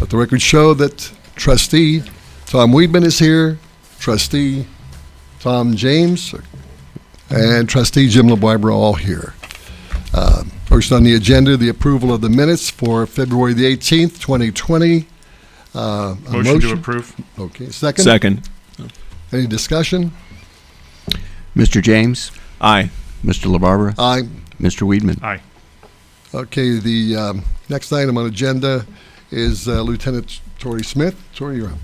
Let the record show that trustee Tom Weedman is here, trustee Tom James, and trustee Jim LeBoyer are all here. First on the agenda, the approval of the minutes for February the 18th, 2020. Motion to approve. Okay, second? Second. Any discussion? Mr. James? Aye. Mr. LaBarbera? Aye. Mr. Weedman? Aye. Okay, the next item on agenda is Lieutenant Torrey Smith. Torrey, you're up.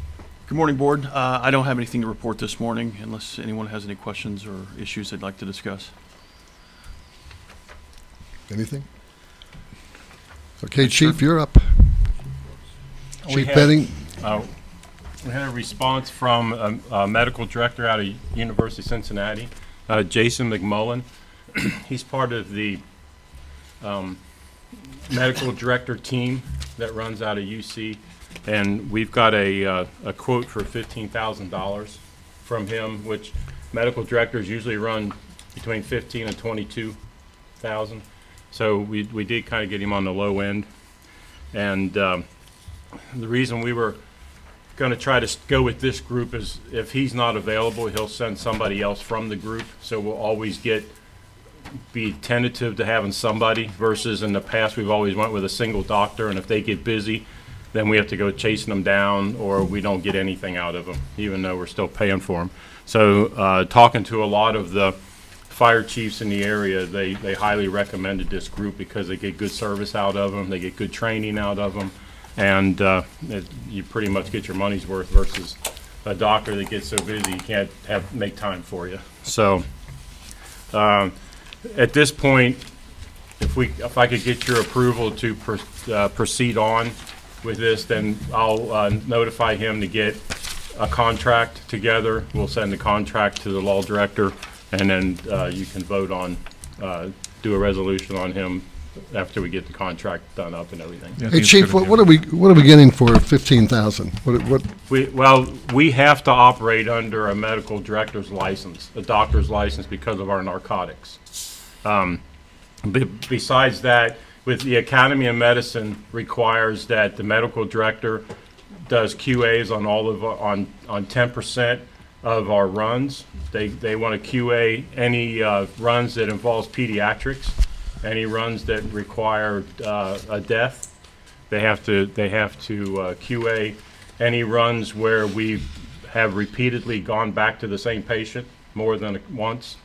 Good morning, Board. I don't have anything to report this morning unless anyone has any questions or issues they'd like to discuss. Anything? Okay, Chief, you're up. Chief Penning. We had a response from a medical director out of University of Cincinnati, Jason McMullen. He's part of the medical director team that runs out of UC, and we've got a quote for $15,000 from him, which medical directors usually run between 15 and 22,000. So we did kind of get him on the low end, and the reason we were going to try to go with this group is if he's not available, he'll send somebody else from the group. So we'll always be tentative to having somebody, versus in the past we've always went with a single doctor, and if they get busy, then we have to go chasing them down, or we don't get anything out of them, even though we're still paying for them. So talking to a lot of the fire chiefs in the area, they highly recommended this group because they get good service out of them, they get good training out of them, and you pretty much get your money's worth versus a doctor that gets so busy you can't make time for you. So at this point, if I could get your approval to proceed on with this, then I'll notify him to get a contract together. We'll send the contract to the law director, and then you can vote on, do a resolution on him after we get the contract done up and everything. Yeah, I Hey, think it's Chief, good. what are we getting for 15,000? What? We have to operate under a medical director's license, a doctor's license, because of our narcotics. Besides that, with the Academy of Medicine requires that the medical director does QAs on on 10% of our runs. They want to QA any runs that involves pediatrics, any runs that require a death. They have to QA any runs where we have repeatedly gone back to the same patient more than once.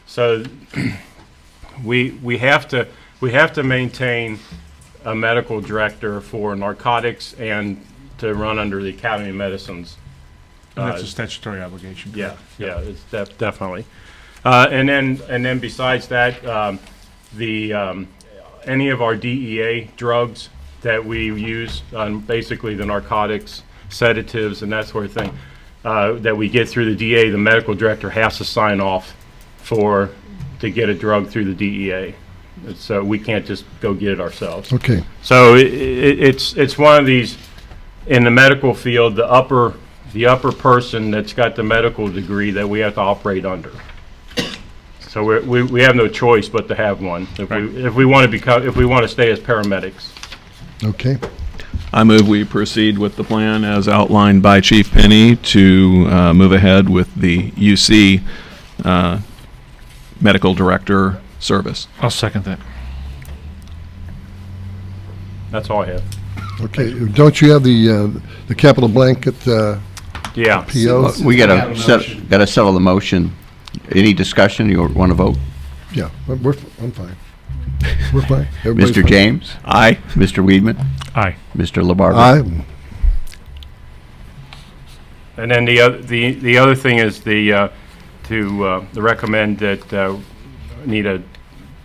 So we have to maintain a medical director for narcotics and to run under the Academy of Medicine's. And that's a statutory obligation. Yeah, it's definitely. And then besides that, any of our DEA drugs that we use, basically the narcotics, sedatives, and that sort of thing, that we get through the DEA, the medical director has to sign off to get a drug through the DEA. So we can't just go get it ourselves. Okay. So it's one of these, in the medical field, the upper person that's got the medical degree that we have to operate under. So we have no choice but to have one if we want to stay as paramedics. Okay. I move we proceed with the plan as outlined by Chief Penny to move ahead with the UC medical director service. I'll second that. That's all I have. Okay. Don't you have the capital blanket Yeah. POs? We gotta settle the motion. Any discussion? You want to vote? Yeah, I'm fine. We're fine. Everybody's Mr. fine. James? Aye. Mr. Weedman? Aye. Mr. LaBarbera? Aye. And then the other thing is to recommend that need a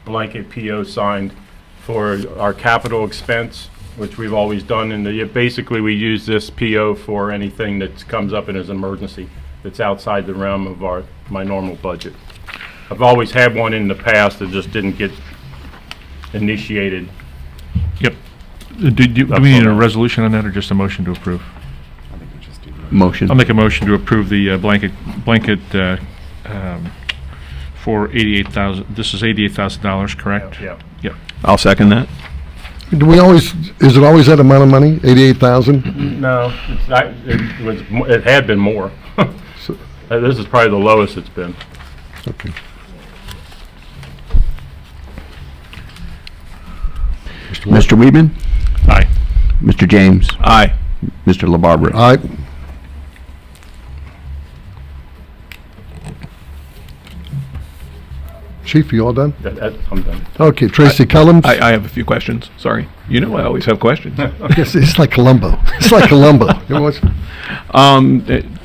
blanket PO signed for our capital expense, which we've always done. And basically we use this PO for anything that comes up in as an emergency that's outside the realm of my normal budget. I've always had one in the past that just didn't get initiated. Yep. Do we need a resolution on that or just a motion to approve? Motion. I'll make a motion to approve the blanket for $88,000. This is $88,000, correct? Yeah. Yep. I'll second that. Do we always, is it always that amount of money, 88,000? No, it's not, it had been more. So- This is probably the lowest it's been. Okay. Mr. Weedman? Aye. Mr. James? Aye. Mr. LaBarbera? Aye. Chief, you all done? I'm done. Okay, Tracy Cullums? I have a few questions. Sorry. You know I always have questions. It's like Columbo. It's like Columbo. You know what's-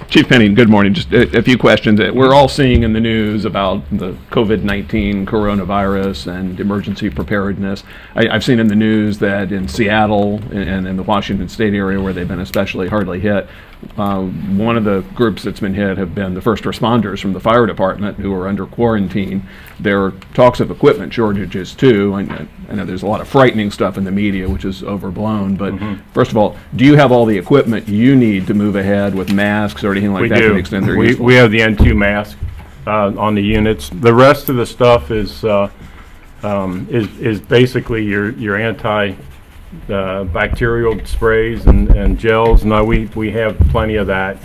Chief Penny, good morning. Just a few questions. We're all seeing in the news about the COVID-19 coronavirus and emergency preparedness. I've seen in the news that in Seattle and in the Washington State area where they've been especially hardly hit, one of the groups that's been hit have been the first responders from the fire department who are under quarantine. There are talks of equipment shortages too. I know there's a lot of frightening stuff in the media, which is overblown, but first of all, do you have all the equipment you need to move ahead with masks or anything like We that to do. the extent they're We useful? have the N2 mask on the units. The rest of the stuff is basically your anti bacterial sprays and gels. No, we have plenty of that.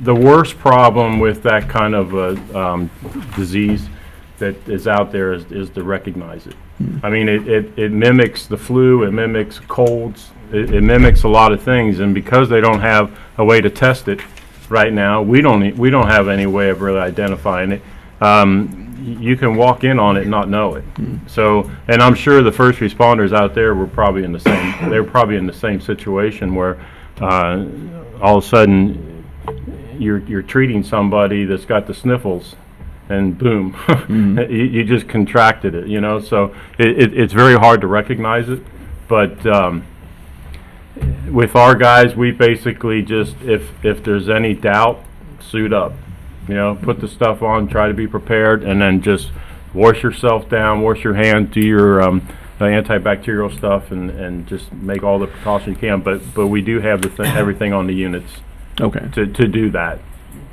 The worst problem with that kind of disease that is out there is to recognize it. I mean, it mimics the flu, it mimics colds, it mimics a lot of things, and because they don't have a way to test it right now, we don't have any way of really identifying it. You can walk in on it and not know it. So, and I'm sure the first responders out there were probably in the same. They're probably in the same situation where all of a sudden you're treating somebody that's got the sniffles, and boom, you just contracted it. You know, so it's very hard to recognize it. But with our guys, we basically just if there's any doubt, suit up. You know, put the stuff on, try to be prepared, and then just wash yourself down, wash your hands, do your antibacterial stuff, and just make all the precautions you can. But we do have everything on the units Okay. to do that.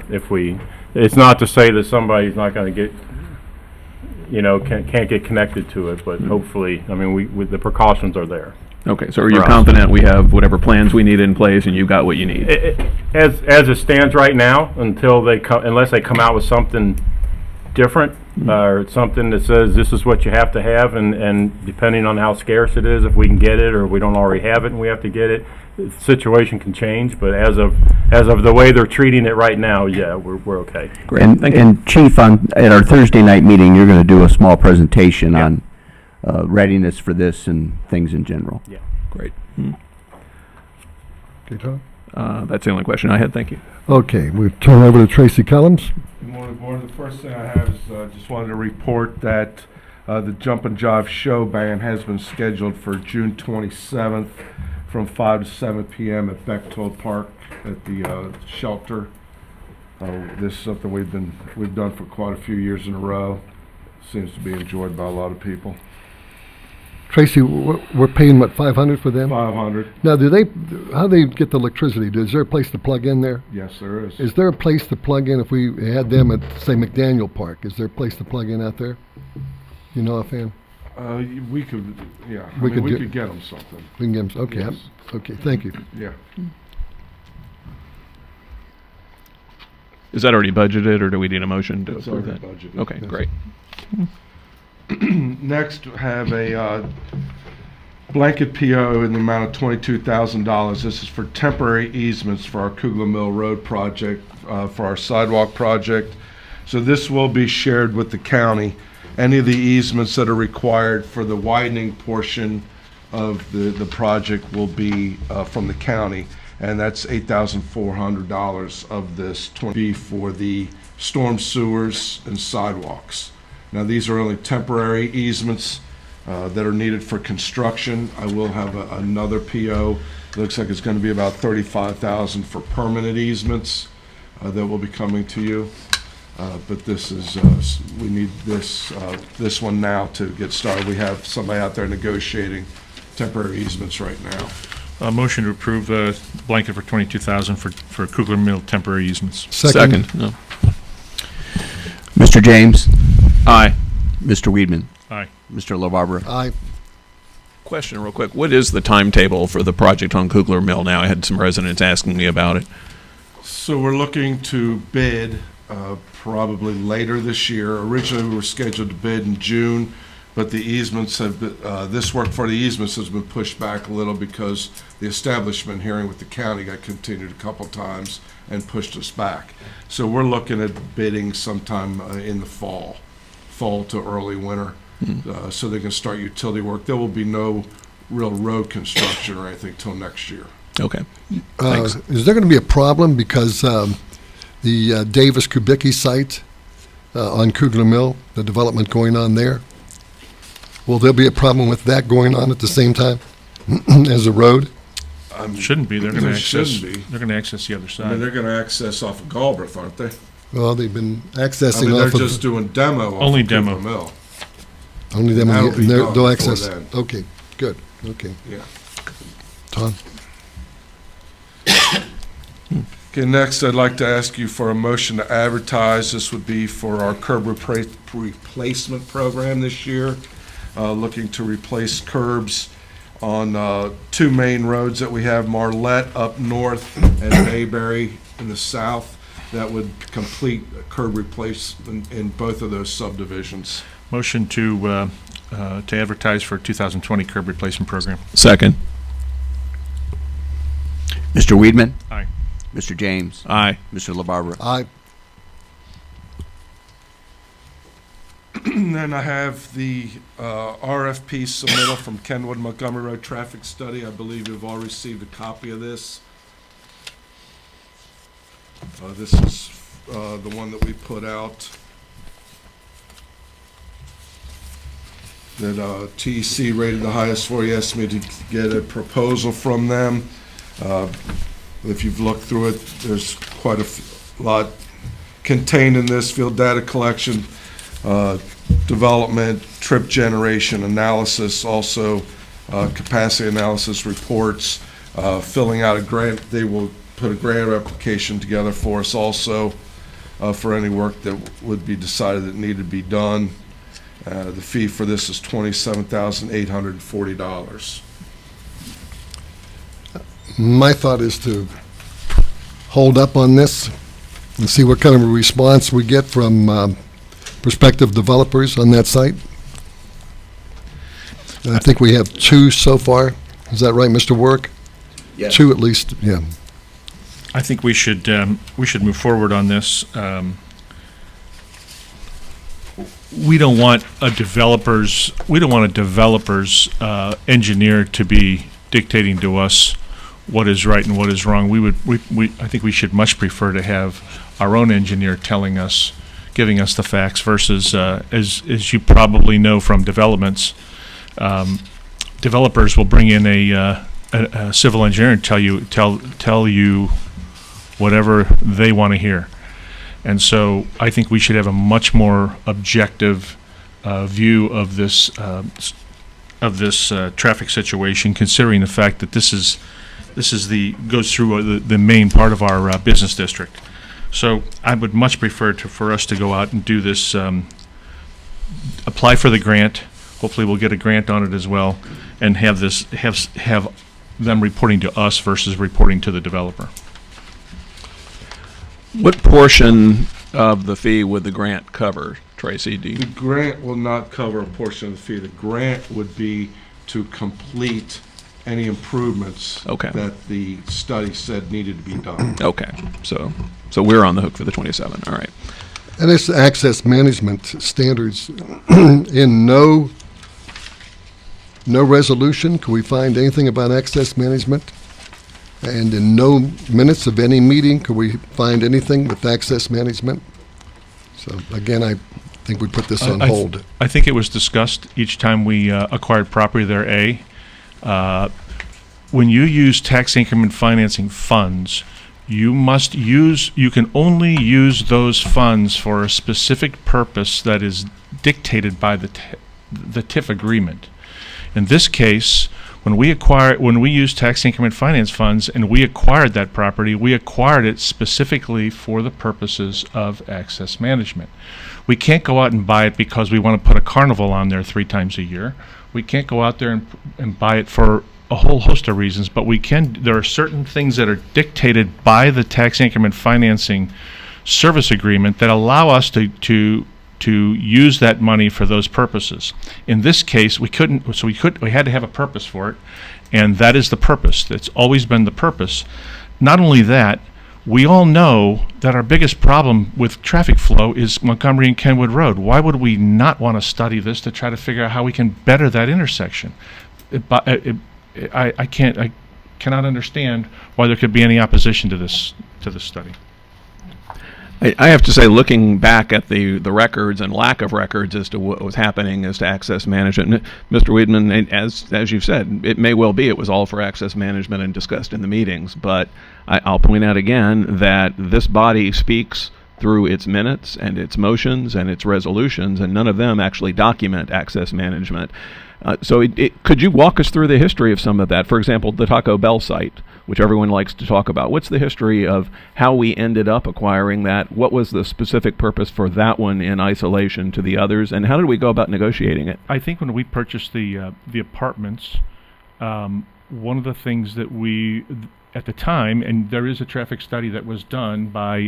It's not to say that somebody's not going to get, can't get connected to it, but hopefully, I mean, the precautions are there. Okay, so are you For us. confident we have whatever plans we need in place and you've got what you need? As it stands right now, unless they come out with something different, or something that says this is what you have to have, and depending on how scarce it is, if we can get it or we don't already have it and we have to get it, the situation can change. But as of the way they're treating it right now, yeah, we're okay. Great, And, thank you. and Chief, at our Thursday night meeting, you're going to do a small presentation on readiness for this and things in general. Yeah. Great. Okay, Tom? That's the only question I had, thank you. Okay, we turn over to Tracy Cullums. Good morning, Board. The first thing I have is just wanted to report that the Jump and Jive Show Band has been scheduled for June 27th from 5 to 7 p.m. at Bechtold Park at the shelter. This is something we've done for quite a few years in a row. Seems to be enjoyed by a lot of people. Tracy, we're paying, what, 500 for them? 500. Now, how do they get the electricity? Is there a place to plug in there? Yes, there is. Is there a place to plug in if we had them at, say, McDaniel Park? Is there a place to plug in out there? You know, offhand? We could, yeah. We could we do- could get them something. We can get them, okay, Yes. okay, thank you. Yeah. Is that already budgeted or do we need a motion to It's approve already that? budgeted. Okay, great. Next, have a blanket PO in the amount of $22,000. This is for temporary easements for our Kugler Mill Road project, for our sidewalk project. So this will be shared with the county. Any of the easements that are required for the widening portion of the project will be from the county, and that's $8,400 of this $20 for the storm sewers and sidewalks. Now, these are only temporary easements that are needed for construction. I will have another PO. Looks like it's going to be about $35,000 for permanent easements that will be coming to you. But this is, we need this one now to get started. We have somebody out there negotiating temporary easements right now. Motion to approve blanket for $22,000 for Kugler Mill temporary easements. Second. No. Mr. James? Aye. Mr. Weedman? Aye. Mr. LaBarbera? Aye. Question real quick. What is the timetable for the project on Kugler Mill now? I had some residents asking me about it. So we're looking to bid probably later this year. Originally, we were scheduled to bid in June, but the easements have been, this work for the easements has been pushed back a little because the establishment hearing with the county got continued a couple times and pushed us back. So we're looking at bidding sometime in the fall to early winter, so they can start utility work. There will be no real road construction or anything till next year. Okay. Thanks. Is there going to be a problem because the Davis Kubicki site on Kugler Mill, the development going on there, will there be a problem with that going on at the same time as a road? Shouldn't be. They're going to There access. shouldn't be. They're going to access the other I mean, side. they're going to access off of Galbraith, aren't they? Well, they've been I accessing mean, they're off of just doing demo. Only off of Kugler demo. Mill. only them. That'll be They'll done before access. then. Okay, good. Okay, Yeah. Tom. Okay, next, I'd like to ask you for a motion to advertise. This would be for our curb replacement program this year, looking to replace curbs on two main roads that we have, Marlette up north and Mayberry in the south. That would complete a curb replacement in both of those subdivisions. Motion to advertise for 2020 curb replacement program. Second. Mr. Weedman? Aye. Mr. James? Aye. Mr. LaBarbera? Aye. And then I have the RFP submittal from Kenwood Montgomery Road Traffic Study. I believe you've all received a copy of this. This is the one that we put out. That TEC rated the highest for. He asked me to get a proposal from them. If you've looked through it, there's quite a lot contained in this: field data collection, development, trip generation, analysis, also capacity analysis reports, filling out a grant. They will put a grant application together for us also for any work that would be decided that needed to be done. The fee for this is $27,840. My thought is to hold up on this and see what kind of a response we get from prospective developers on that site. And I think we have two so far. Is that right, Mr. Work? Yes. Two at least, yeah. I think we should move forward on this. We don't want a developer's engineer to be dictating to us what is right and what is wrong. I think we should much prefer to have our own engineer telling us, giving us the facts versus, as you probably know from developments, developers will bring in a civil engineer and tell you whatever they want to hear. And so I think we should have a much more objective view of this traffic situation, considering the fact that this goes through the main part of our business district. So I would much prefer for us to go out and do this, apply for the grant. Hopefully we'll get a grant on it as well, and have them reporting to us versus reporting to the developer. What portion of the fee would the grant cover, Tracy? The grant will not cover a portion of the fee. The grant would be to complete any improvements Okay. that the study said needed to be done. Okay, so we're on the hook for the 27. All right. And it's access management standards. In no resolution, can we find anything about access management? And in no minutes of any meeting, could we find anything with access management? So again, I think we put this on hold. I think it was discussed each time we acquired property there, when you use tax increment financing funds, you can only use those funds for a specific purpose that is dictated by the TIF agreement. In this case, when we use tax increment finance funds and we acquired that property, we acquired it specifically for the purposes of access management. We can't go out and buy it because we want to put a carnival on there 3 times a year. We can't go out there and buy it for a whole host of reasons, but we can. There are certain things that are dictated by the tax increment financing service agreement that allow us to use that money for those purposes. In this case, we couldn't, so we had to have a purpose for it, and that is the purpose. That's always been the purpose. Not only that, we all know that our biggest problem with traffic flow is Montgomery and Kenwood Road. Why would we not want to study this to try to figure out how we can better that intersection? I cannot understand why there could be any opposition to this study. I have to say, looking back at the records and lack of records as to what was happening as to access management, Mr. Weidman, as you've said, it may well be it was all for access management and discussed in the meetings, but I'll point out again that this body speaks through its minutes and its motions and its resolutions, and none of them actually document access management. So could you walk us through the history of some of that? For example, the Taco Bell site, which everyone likes to talk about. What's the history of how we ended up acquiring that? What was the specific purpose for that one in isolation to the others? And how did we go about negotiating it? I think when we purchased the apartments, one of the things that we, at the time, and there is a traffic study that was done by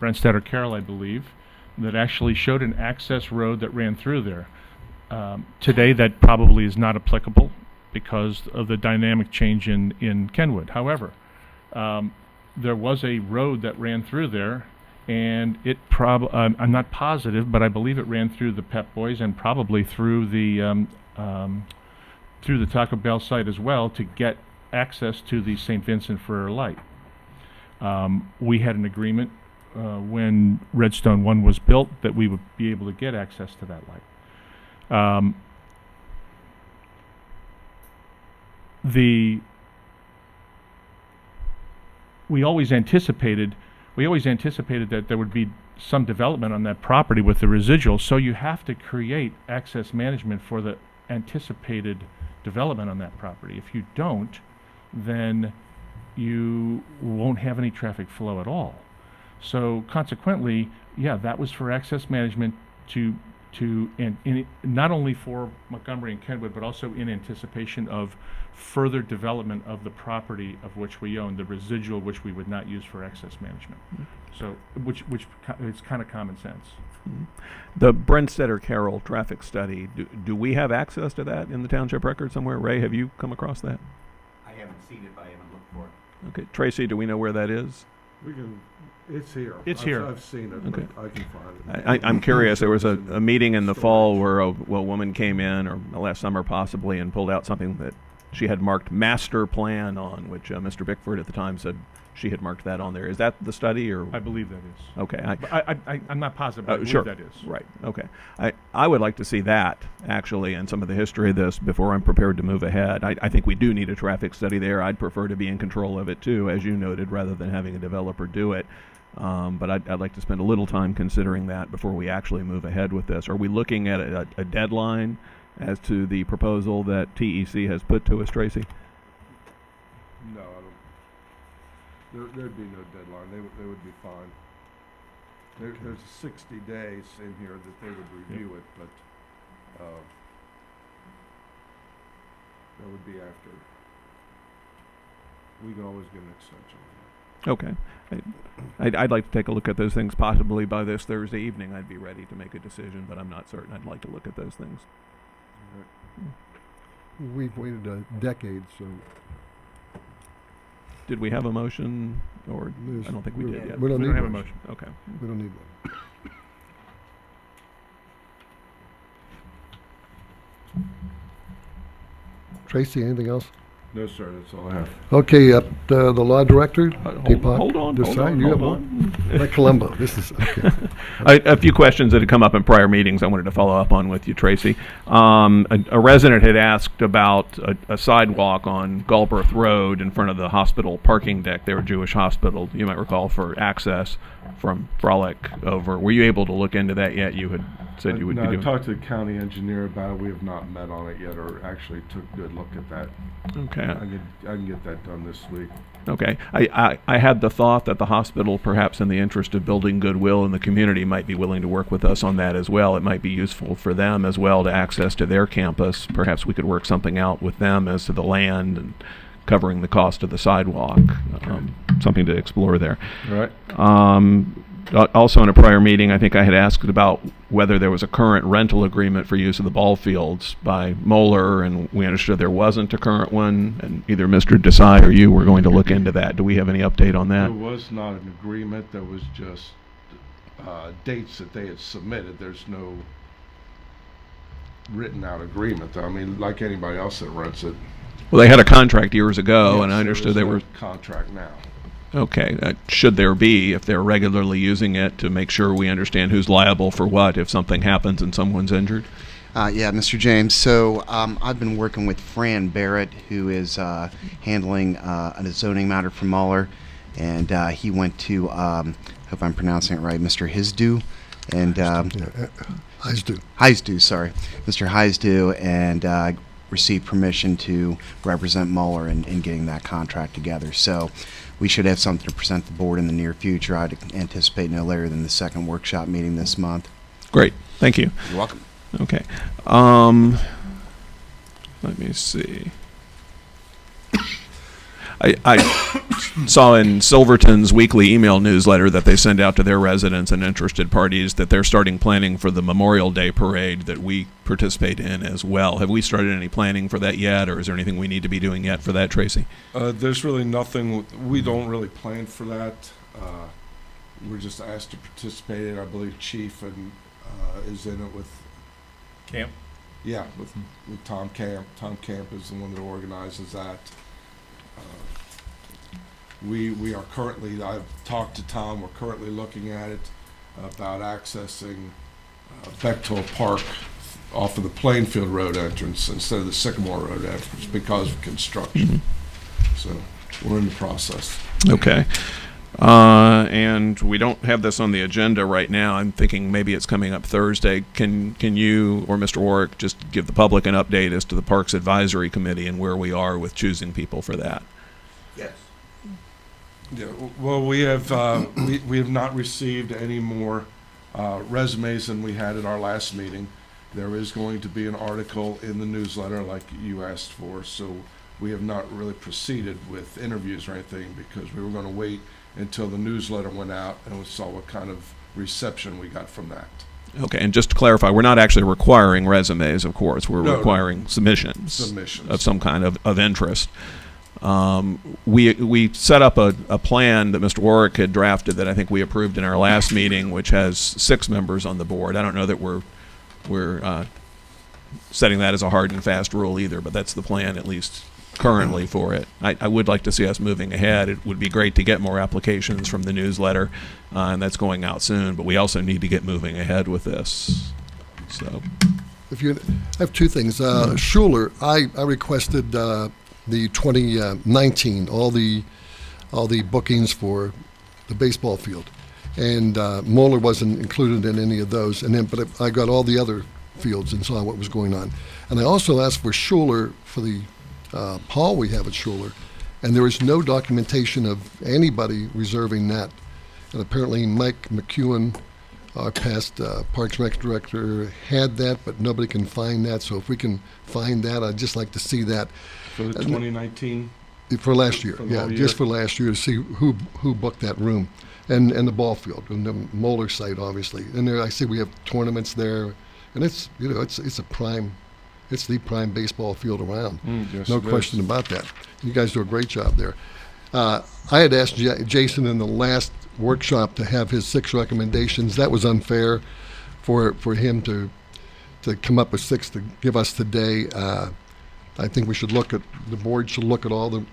Brandstetter Carroll, I believe, that actually showed an access road that ran through there. Today, that probably is not applicable because of the dynamic change in Kenwood. However, there was a road that ran through there, and it I'm not positive, but I believe it ran through the Pep Boys and probably through the Taco Bell site as well to get access to the St. Vincent Ferrer light. We had an agreement when Redstone 1 was built that we would be able to get access to that light. We always anticipated that there would be some development on that property with the residual, so you have to create access management for the anticipated development on that property. If you don't, then you won't have any traffic flow at all. So consequently, yeah, that was for access management not only for Montgomery and Kenwood, but also in anticipation of further development of the property of which we own, the residual which we would not use for access management. So, which is kind of common sense. The Brandstetter Carroll traffic study, do we have access to that in the township record somewhere? Ray, have you come across that? I haven't seen it, but I haven't looked for it. Okay, Tracy, do we know where that is? It's here. It's here. I've seen it, Okay. but I can find it. I'm curious. There was a meeting in the fall where a woman came in, or last summer possibly, and pulled out something that she had marked master plan on, which Mr. Bickford at the time said she had marked that on there. Is that the study, or? I believe that is. Okay. I'm not positive, but I believe sure. that is. Right. Okay. I would like to see that, actually, and some of the history of this before I'm prepared to move ahead. I think we do need a traffic study there. I'd prefer to be in control of it, too, as you noted, rather than having a developer do it. But I'd like to spend a little time considering that before we actually move ahead with this. Are we looking at a deadline as to the proposal that TEC has put to us, Tracy? No, I don't. There'd be no deadline. They would be fine. There's 60 days in here that they would review it, but that would be after. We can always get an extension. Okay. I'd like to take a look at those things possibly by this Thursday evening. I'd be ready to make a decision, but I'm not certain. I'd like to look at those things. We've waited a decade, so Did we have a motion, or I don't think we did yet. we don't We need don't have a one. motion. Okay. We don't need one. Tracy, anything else? No, sir, that's all I have. Okay, the law director. Teapot, Hold on. decide. You have one? Like Columbo. This is okay. A few questions that had come up in prior meetings I wanted to follow up on with you, Tracy. A resident had asked about a sidewalk on Galbraith Road in front of the hospital parking deck there, Jewish Hospital, you might recall, for access from Frolic over. Were you able to look into that yet? You had said you would No, be I doing. talked to the county engineer about it. We have not met on it yet, or actually took a good look at that. Okay. I can get that done this week. Okay. I had the thought that the hospital, perhaps in the interest of building goodwill in the community, might be willing to work with us on that as well. It might be useful for them as well to access to their campus. Perhaps we could work something out with them as to the land and covering the cost of the sidewalk. Something to explore there. All right. Also, in a prior meeting, I think I had asked about whether there was a current rental agreement for use of the ball fields by Moeller, and we understood there wasn't a current one, and either Mr. Desai or you were going to look into that. Do we have any update on that? There was not an agreement. There was just dates that they had submitted. There's no written out agreement, though. I mean, like anybody else that rents it. Well, they had a contract years ago, and I Yes, understood there they is were... no contract now. Okay, should there be, if they're regularly using it, to make sure we understand who's liable for what if something happens and someone's injured? Yeah, Mr. James. So I've been working with Fran Barrett, who is handling a zoning matter for Mueller, and he went to, hope I'm pronouncing it right, Mr. Hisdu, and Hisdu, sorry, Mr. Hisdu, and received permission to represent Mueller in getting that contract together. So we should have something to present the board in the near future. I'd anticipate no later than the second workshop meeting this month. Great, thank you. You're welcome. Okay. Let me see. I saw in Silverton's weekly email newsletter that they send out to their residents and interested parties that they're starting planning for the Memorial Day parade that we participate in as well. Have we started any planning for that yet, or is there anything we need to be doing yet for that, Tracy? There's really nothing. We don't really plan for that. We're just asked to participate in. I believe Chief and is in it with Camp. Yeah, with Tom Camp. Tom Camp is the one that organizes that. We are currently, I've talked to Tom, we're currently looking at it about accessing Bechtold Park off of the Plainfield Road entrance instead of the Sycamore Road entrance because of construction. So we're in the process. Okay. And we don't have this on the agenda right now. I'm thinking maybe it's coming up Thursday. Can you or Mr. Warwick just give the public an update as to the Parks Advisory Committee and where we are with choosing people for that? Yes. Yeah. Well, we have not received any more resumes than we had at our last meeting. There is going to be an article in the newsletter like you asked for, so we have not really proceeded with interviews or anything because we were going to wait until the newsletter went out and we saw what kind of reception we got from that. Okay, and just to clarify, we're not actually requiring resumes, of course. We're requiring submissions of some kind of interest. We set up a plan that Mr. Warwick had drafted that I think we approved in our last meeting, which has 6 members on the board. I don't know that we're setting that as a hard and fast rule either, but that's the plan, at least currently, for it. I would like to see us moving ahead. It would be great to get more applications from the newsletter, and that's going out soon, but we also need to get moving ahead with this. So, If you I have 2 things. Schuler, I requested the 2019, all the bookings for the baseball field, and Moeller wasn't included in any of those. And then, but I got all the other fields and saw what was going on. And I also asked for Schuler for the hall we have at Schuler, and there is no documentation of anybody reserving that. And apparently Mike McEwen, our past Parks Rec director, had that, but nobody can find that. So if we can find that, I'd just like to see that. For the 2019? For last year, For the yeah, whole year? just for last year to see who booked that room, and the ball field and the Moeller site, obviously. And there, I see we have tournaments there, and it's it's a prime, it's the prime baseball field around. Yes, No it question is. about that. You guys do a great job there. I had asked Jason in the last workshop to have his 6 recommendations. That was unfair for him to come up with 6 to give us today. I think we should the board should look at all the,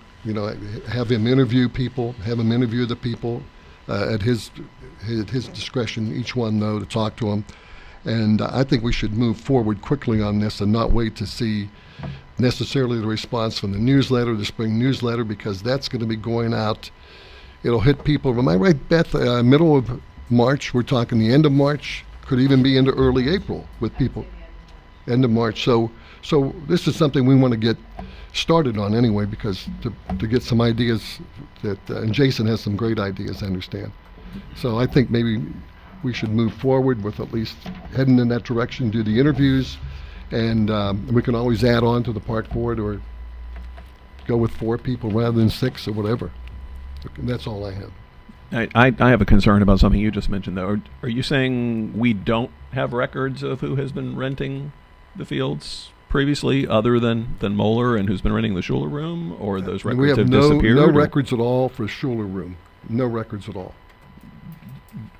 have him interview people, have him interview the people at his discretion, each one though, to talk to them. And I think we should move forward quickly on this and not wait to see necessarily the response from the newsletter, the spring newsletter, because that's going to be going out. It'll hit people, am I right, Beth, middle of March? We're talking the end of March Could even be into early April with people, end of March. So this is something we want to get started on anyway, because to get some ideas that, and Jason has some great ideas, I understand. So I think maybe we should move forward with at least heading in that direction, do the interviews, and we can always add on to the park board or go with 4 people rather than 6 or whatever. And that's all I have. I have a concern about something you just mentioned, though. Are you saying we don't have records of who has been renting the fields previously, other than Moeller and who's been renting the Schuler room, or those records We have disappeared? no or records at all for Schuler room. No records at all.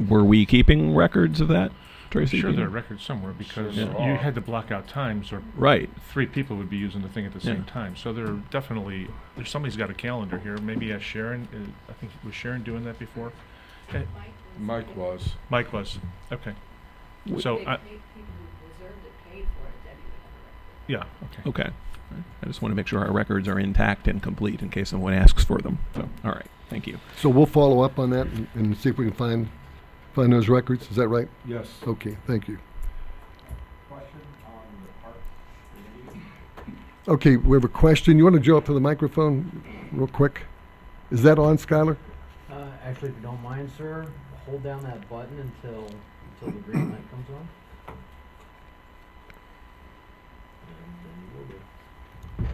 Were we keeping records of that, Tracy? Sure, Do you there are know? records somewhere, because Yeah. you had to block out times, or Right. 3 people would be using the thing at the Yeah. same time. So there are definitely, somebody's got a calendar here. Maybe Sharon, I think, was Sharon doing that before? Mike was. Mike was, okay. So, yeah, okay. Okay. I just want to make sure our records are intact and complete in case someone asks for them. So, all right. Thank you. So we'll follow up on that and see if we can find those records. Is that right? Yes. Okay, thank you. Question on the park committee. Okay, we have a question. You want to go up to the microphone real quick? Is that on, Skylar? Actually, if you don't mind, sir, hold down that button until the green light comes on. And then you will be. Is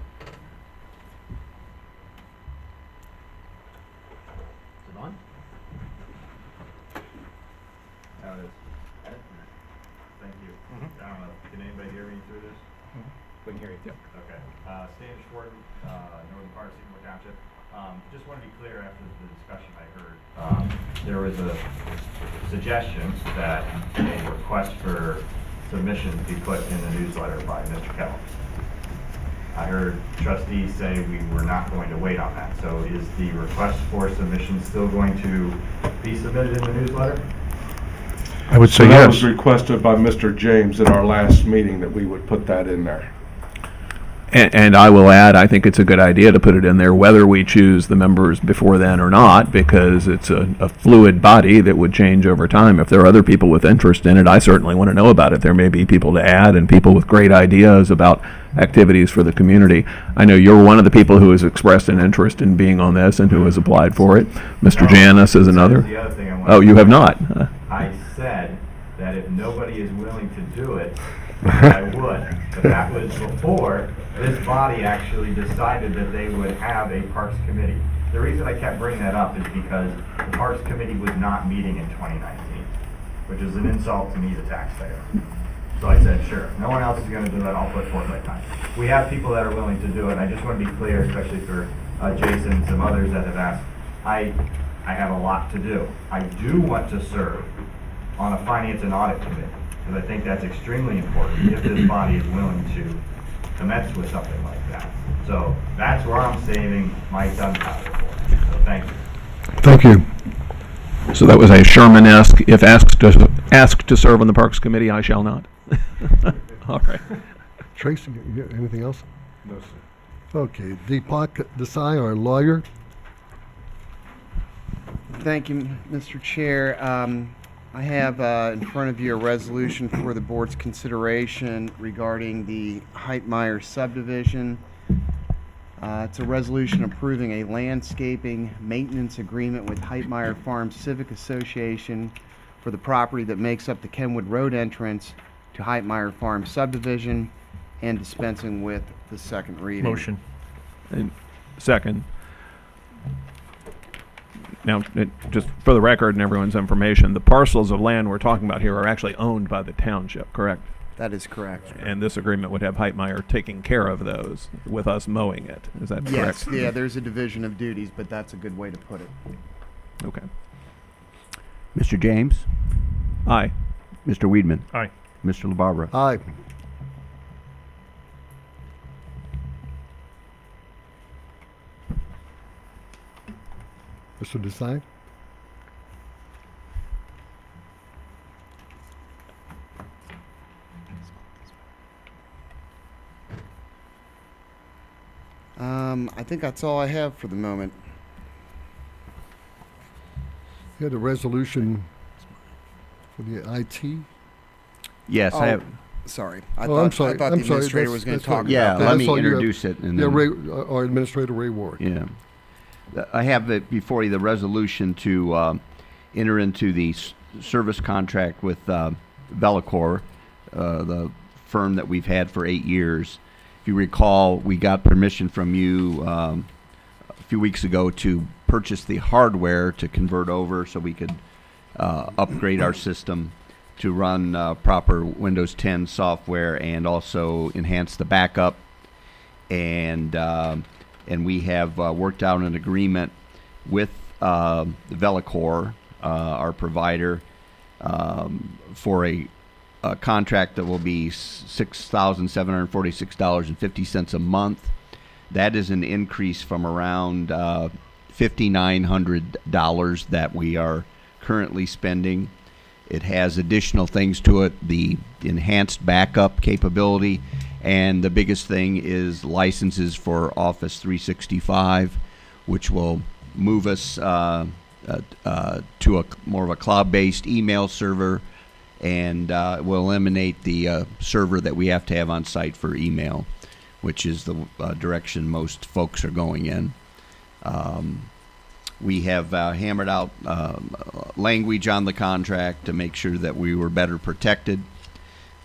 it on? Now it is. Thank you. I don't know, can anybody hear me through this? We can hear you. Okay. Stan Schwarten, Northern part of Sycamore Township. Just want to be clear after the discussion I heard. There was a suggestion that a request for submission be put in the newsletter by Mr. Kellogg. I heard trustees say we were not going to wait on that. So is the request for submission still going to be submitted in the newsletter? I would So that was requested by Mr. James at our last meeting that we would put that in there. And I will add, I think it's a good idea to put it in there, whether we choose the members before then or not, because it's a fluid body that would change over time. If there are other people with interest in it, I certainly want to know about it. There may be people to add and people with great ideas about activities for the community. I know you're one of the people who has expressed an interest in being on this and who has applied for it. Mr. Janice is another. The other thing I want Oh, you have not? I said that if nobody is willing to do it, I would. But that was before this body actually decided that they would have a Parks Committee. The reason I kept bringing that up is because the Parks Committee was not meeting in 2019, which is an insult to me, the taxpayer. So I said, sure, if no one else is going to do it, I'll put forth my time. We have people that are willing to do it. I just want to be clear, especially for Jason and some others that have asked. I have a lot to do. I do want to serve on a Finance and Audit Committee, because I think that's extremely important if this body is willing to commence with something like that. So that's where I'm saving my gunpowder for. So thank you. Thank you. So that was a Sherman-esque, if asked to serve on the Parks Committee, I shall not. All right. Tracy, anything else? No, sir. Okay, Deepak Desai, our lawyer. Thank you, Mr. Chair. I have in front of you a resolution for the board's consideration regarding the Heitmeyer subdivision. It's a resolution approving a landscaping maintenance agreement with Heitmeyer Farms Civic Association for the property that makes up the Kenwood Road entrance to Heitmeyer Farms subdivision, and dispensing with the second reading. Motion. And second. Now, just for the record and everyone's information, the parcels of land we're talking about here are actually owned by the township, correct? That is correct. And this agreement would have Heitmeyer taking care of those with us mowing it. Is that Yes, correct? yeah, there's a division of duties, but that's a good way to put it. Okay. Mr. James, Aye. Mr. Weedman, Aye. Mr. LaBarbera. Aye. Mr. Desai? I think that's all I have for the moment. You had a resolution for the IT? Yes, I have. Sorry. I Oh, I'm thought sorry. the I'm sorry. administrator was going to That's talk fine. Yeah, about that. let me That's all you have. introduce it and Yeah, then. Ray, our Administrator Ray Ward. Yeah. I have it before you, the resolution to enter into the service contract with Velicor, the firm that we've had for 8 years. If you recall, we got permission from you a few weeks ago to purchase the hardware to convert over so we could upgrade our system to run proper Windows 10 software and also enhance the backup. And we have worked out an agreement with Velicor, our provider, for a contract that will be $6,746.50 a month. That is an increase from around $5,900 that we are currently spending. It has additional things to it, the enhanced backup capability, and the biggest thing is licenses for Office 365, which will move us to a more of a cloud-based email server, and will eliminate the server that we have to have on site for email, which is the direction most folks are going in. We have hammered out language on the contract to make sure that we were better protected.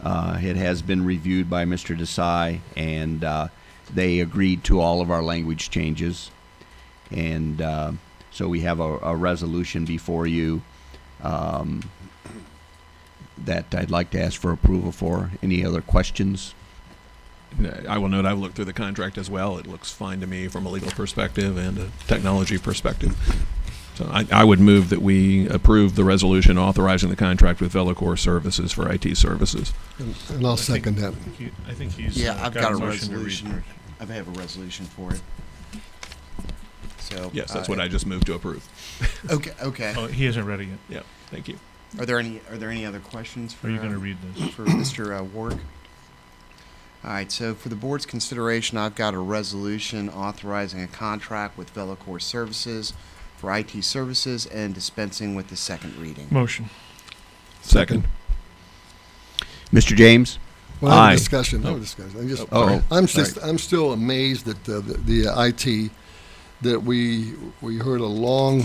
It has been reviewed by Mr. Desai, and they agreed to all of our language changes. And so we have a resolution before you that I'd like to ask for approval for. Any other questions? I will note I've looked through the contract as well. It looks fine to me from a legal perspective and a technology perspective. So I would move that we approve the resolution authorizing the contract with Velicor Services for IT services. And I'll second that. I think he's. Yeah, I've got a motion to read. resolution. I have a resolution for it. So Yes, that's what I just moved to approve. Okay. Oh, he isn't ready yet. Yeah, thank you. Are there any other questions for Are you going to read this? for Mr. Ward? All right, so for the board's consideration, I've got a resolution authorizing a contract with Velicor Services for IT services and dispensing with the second reading. Motion. Second. Mr. James? Well, I have Aye. a discussion. I have a discussion. Oh, I'm still amazed at the IT that we heard a long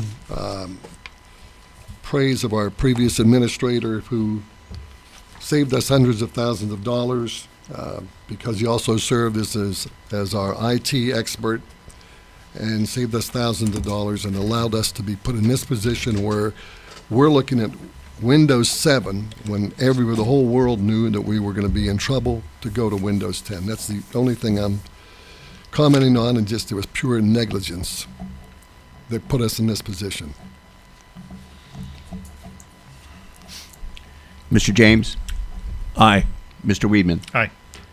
praise of our previous administrator who saved us hundreds of thousands of dollars because he also served as our IT expert and saved us thousands of dollars and allowed us to be put in this position where we're looking at Windows 7 when the whole world knew that we were going to be in trouble to go to Windows 10. That's the only thing I'm commenting on, and just it was pure negligence that put us in this position. Mr. James? Aye. Mr. Weedman? Aye.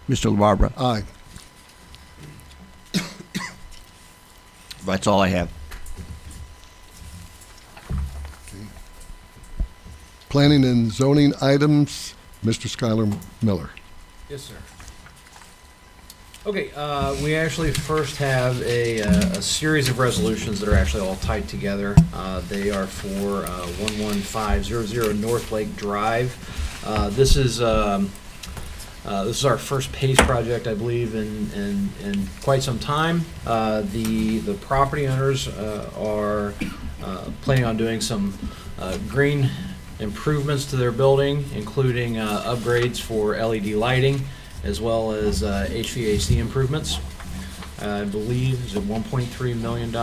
Mr. LaBarbera? Aye. That's all I have. Planning and zoning items, Mr. Schuyler Miller. Yes, sir. Okay, we actually first have a series of resolutions that are actually all tied together. They are for 11500 North Lake Drive. This is our first PACE project, I believe, in quite some time. The property owners are planning on doing some green improvements to their building, including upgrades for LED lighting, as well as HVAC improvements. I believe it's $1.3 million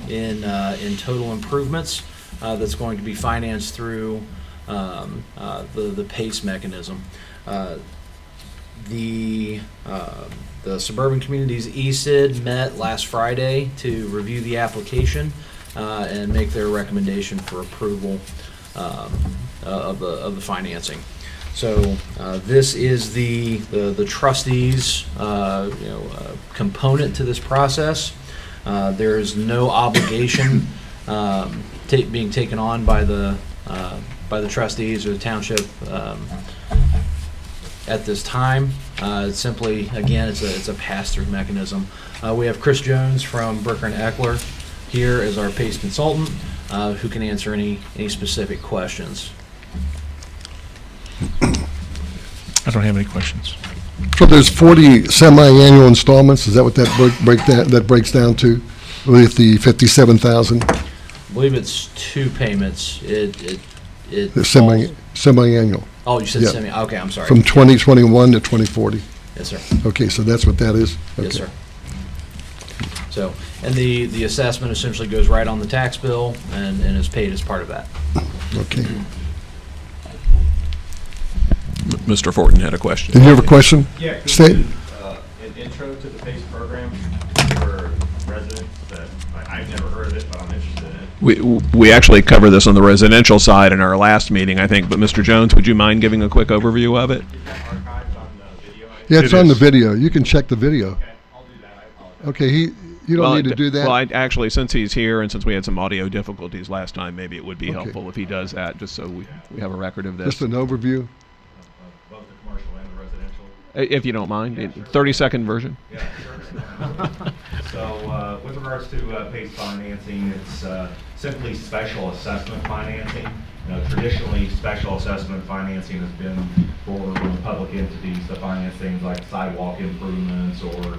in total improvements that's going to be financed through the PACE mechanism. The Suburban Communities ESID met last Friday to review the application and make their recommendation for approval of the financing. So this is the trustees component to this process. There is no obligation being taken on by the trustees or the township at this time. It's simply, again, it's a pass-through mechanism. We have Chris Jones from Bricker and Eckler here as our PACE consultant, who can answer any specific questions. I don't have any questions. So there's 40 semi-annual installments. Is that what that breaks down to, with the 57,000? I believe it's 2 payments. It The semi-annual Oh, you said yeah. semi. Okay, I'm sorry. from 2021 to 2040. Yes, sir. Okay, so that's what that is. Yes, Okay. sir. So, and the assessment essentially goes right on the tax bill and is paid as part of that. Okay. Mr. Fortin had a question. Did you have a question? Yeah, could State. you do an intro to the PACE program for residents that, I've never heard of it, but I'm interested in it. We actually covered this on the residential side in our last meeting, I think, but Mr. Jones, would you mind giving a quick overview of it? Is that archived on the video? Yeah, it's It on the is. video. You can check the video. Okay, I'll do that, I apologize. Okay, you don't need to do that. Well, actually, since he's here and since we had some audio difficulties last time, maybe it would be Okay. helpful if he does that, just so we have a record of this. Just an overview. Both the commercial and the residential. If you don't mind, Yeah, sure. 30-second version. Yeah, sure. So, with regards to PACE financing, it's simply special assessment financing. Traditionally, special assessment financing has been for public entities to finance things like sidewalk improvements or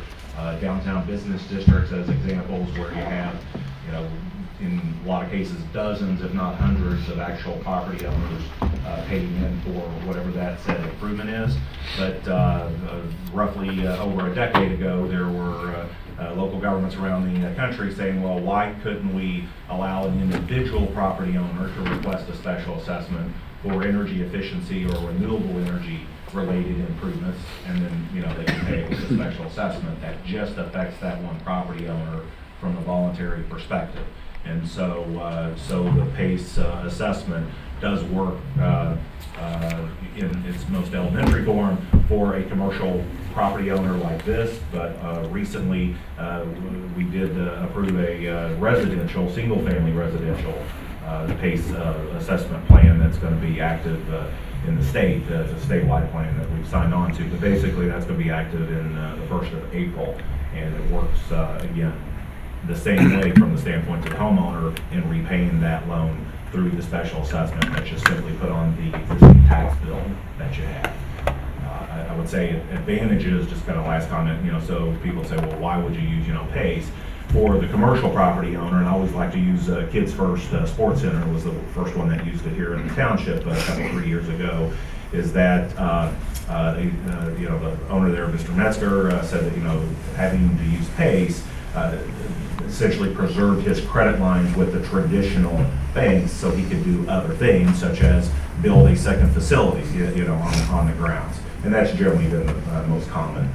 downtown business districts as examples where you have, in a lot of cases, dozens, if not hundreds, of actual property owners paying in for whatever that said improvement is. But roughly over a decade ago, there were local governments around the country saying, well, why couldn't we allow an individual property owner to request a special assessment for energy efficiency or renewable energy related improvements, and then they can pay with a special assessment that just affects that one property owner from a voluntary perspective. And so the PACE assessment does work in its most elementary form for a commercial property owner like this, but recently we did approve a residential, single-family residential PACE assessment plan that's going to be active in the state. It's a statewide plan that we've signed on to, but basically that's going to be active in the 1st of April, and it works, again, the same way from the standpoint of the homeowner in repaying that loan through the special assessment that's just simply put on the existing tax bill that you have. I would say advantages, just kind of last comment, so people say, well, why would you use, PACE? For the commercial property owner, and I always like to use Kids First Sports Center was the first one that used it here in the township a couple, 3 years ago, is that, the owner there, Mr. Metzger, said that, having to use PACE essentially preserved his credit lines with the traditional banks so he could do other things, such as build a second facility, on the grounds. And that's generally been the most common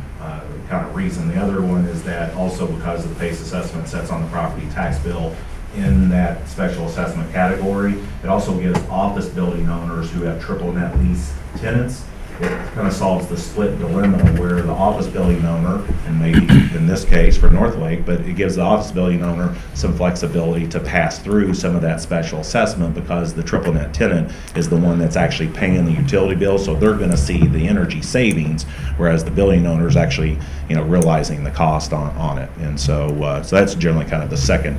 kind of reason. The other one is that also because the PACE assessment sets on the property tax bill in that special assessment category, it also gives office building owners who have triple net lease tenants. It kind of solves the split dilemma where the office building owner, and maybe in this case for North Lake, but it gives the office building owner some flexibility to pass through some of that special assessment because the triple net tenant is the one that's actually paying the utility bill, so they're going to see the energy savings, whereas the building owner is actually, realizing the cost on it. And so that's generally kind of the second,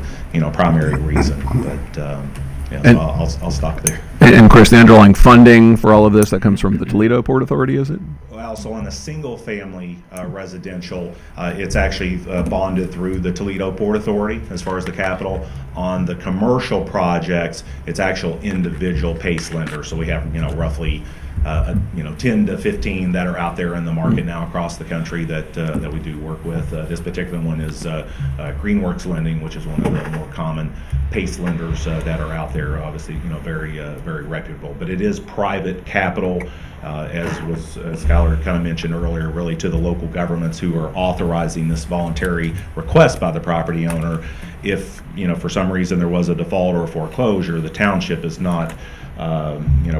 primary reason. But And- I'll stop there. And Chris, the underlying funding for all of this, that comes from the Toledo Port Authority, is it? Well, so on the single-family residential, it's actually bonded through the Toledo Port Authority as far as the capital. On the commercial projects, it's actual individual PACE lenders. So we have, roughly, 10 to 15 that are out there in the market now across the country that we do work with. This particular one is Greenworks Lending, which is one of the more common PACE lenders that are out there. Obviously, very reputable. But it is private capital, as Skylar kind of mentioned earlier, really to the local governments who are authorizing this voluntary request by the property owner. If for some reason there was a default or a foreclosure, the township is not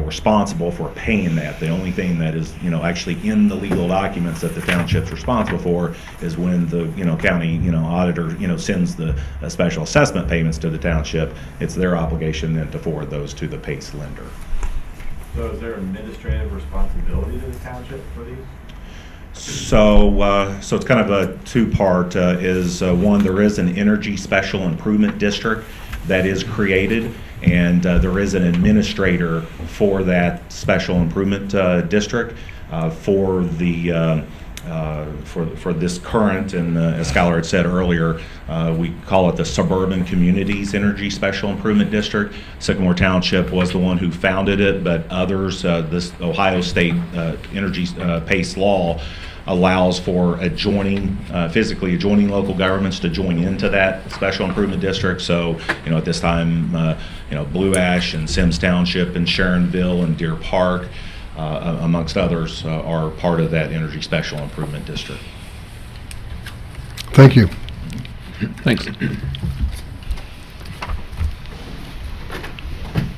responsible for paying that. The only thing that is, actually in the legal documents that the township's responsible for is when the, county, auditor, sends the special assessment payments to the township. It's their obligation then to forward those to the PACE lender. So is there administrative responsibility to the township for these? So it's kind of a two-part. One, there is an energy special improvement district that is created, and there is an administrator for that special improvement district. for the for this current, and as Skylar had said earlier, we call it the Suburban Communities Energy Special Improvement District. Sycamore Township was the one who founded it, but others, this Ohio State Energy PACE law allows for physically adjoining local governments to join into that special improvement district. So, at this time, Blue Ash and Sims Township and Sharonville and Deer Park, amongst others, are part of that energy special improvement district. Thank you. Thanks.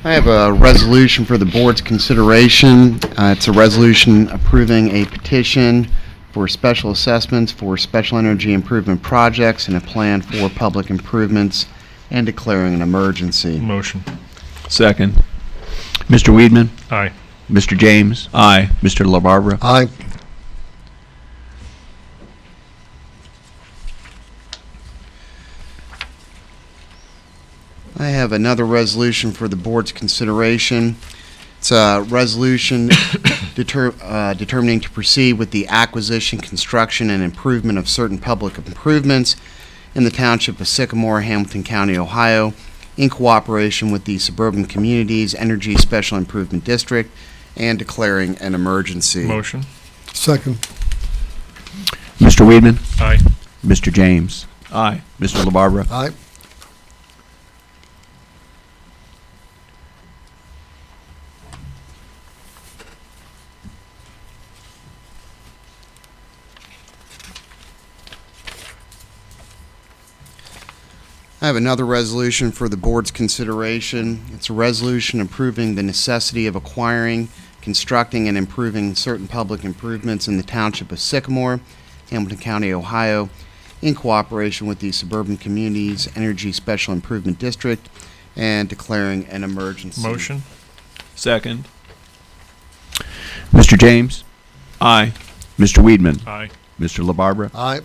I have a resolution for the board's consideration. It's a resolution approving a petition for special assessments for special energy improvement projects and a plan for public improvements and declaring an emergency. Motion. Second. Mr. Weedman? Aye. Mr. James? Aye. Mr. LaBarbera? Aye. I have another resolution for the board's consideration. It's a resolution determining to proceed with the acquisition, construction, and improvement of certain public improvements in the Township of Sycamore, Hamilton County, Ohio, in cooperation with the Suburban Communities Energy Special Improvement District, and declaring an emergency. Motion. Second. Mr. Weedman? Aye. Mr. James? Aye. Mr. LaBarbera? Aye. I have another resolution for the board's consideration. It's a resolution approving the necessity of acquiring, constructing, and improving certain public improvements in the Township of Sycamore, Hamilton County, Ohio, in cooperation with the Suburban Communities Energy Special Improvement District, and declaring an emergency. Motion. Second. Mr. James? Aye. Mr. Weedman? Aye. Mr. LaBarbera? Aye.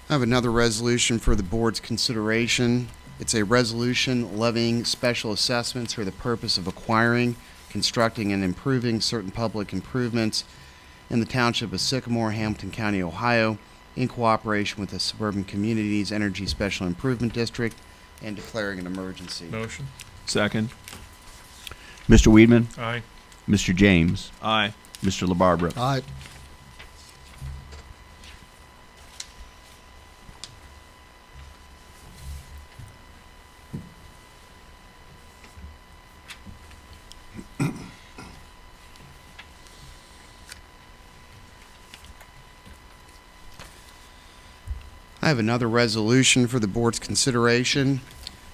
I have another resolution for the board's consideration. It's a resolution levying special assessments for the purpose of acquiring, constructing, and improving certain public improvements in the Township of Sycamore, Hamilton County, Ohio, in cooperation with the Suburban Communities Energy Special Improvement District, and declaring an emergency. Motion. Second. Mr. Weedman? Aye. Mr. James? Aye. Mr. LaBarbera? Aye. I have another resolution for the board's consideration.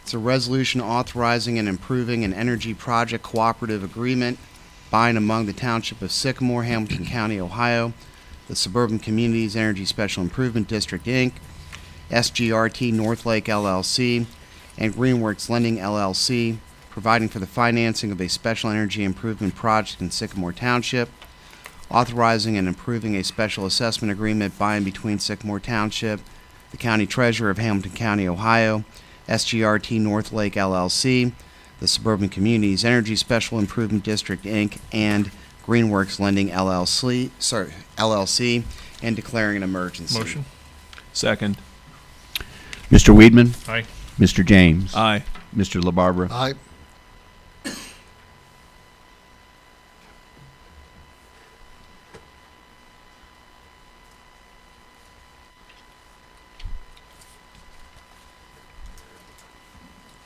It's a resolution authorizing and improving an energy project cooperative agreement by and among the Township of Sycamore, Hamilton County, Ohio, the Suburban Communities Energy Special Improvement District, Inc., SGRT Northlake LLC, and Greenworks Lending LLC, providing for the financing of a special energy improvement project in Sycamore Township, authorizing and improving a special assessment agreement by and between Sycamore Township, the County Treasurer of Hamilton County, Ohio, SGRT Northlake LLC, the Suburban Communities Energy Special Improvement District, Inc., and Greenworks Lending LLC, and declaring an emergency. Motion. Second. Mr. Weedman? Aye. Mr. James? Aye. Mr. LaBarbera? Aye.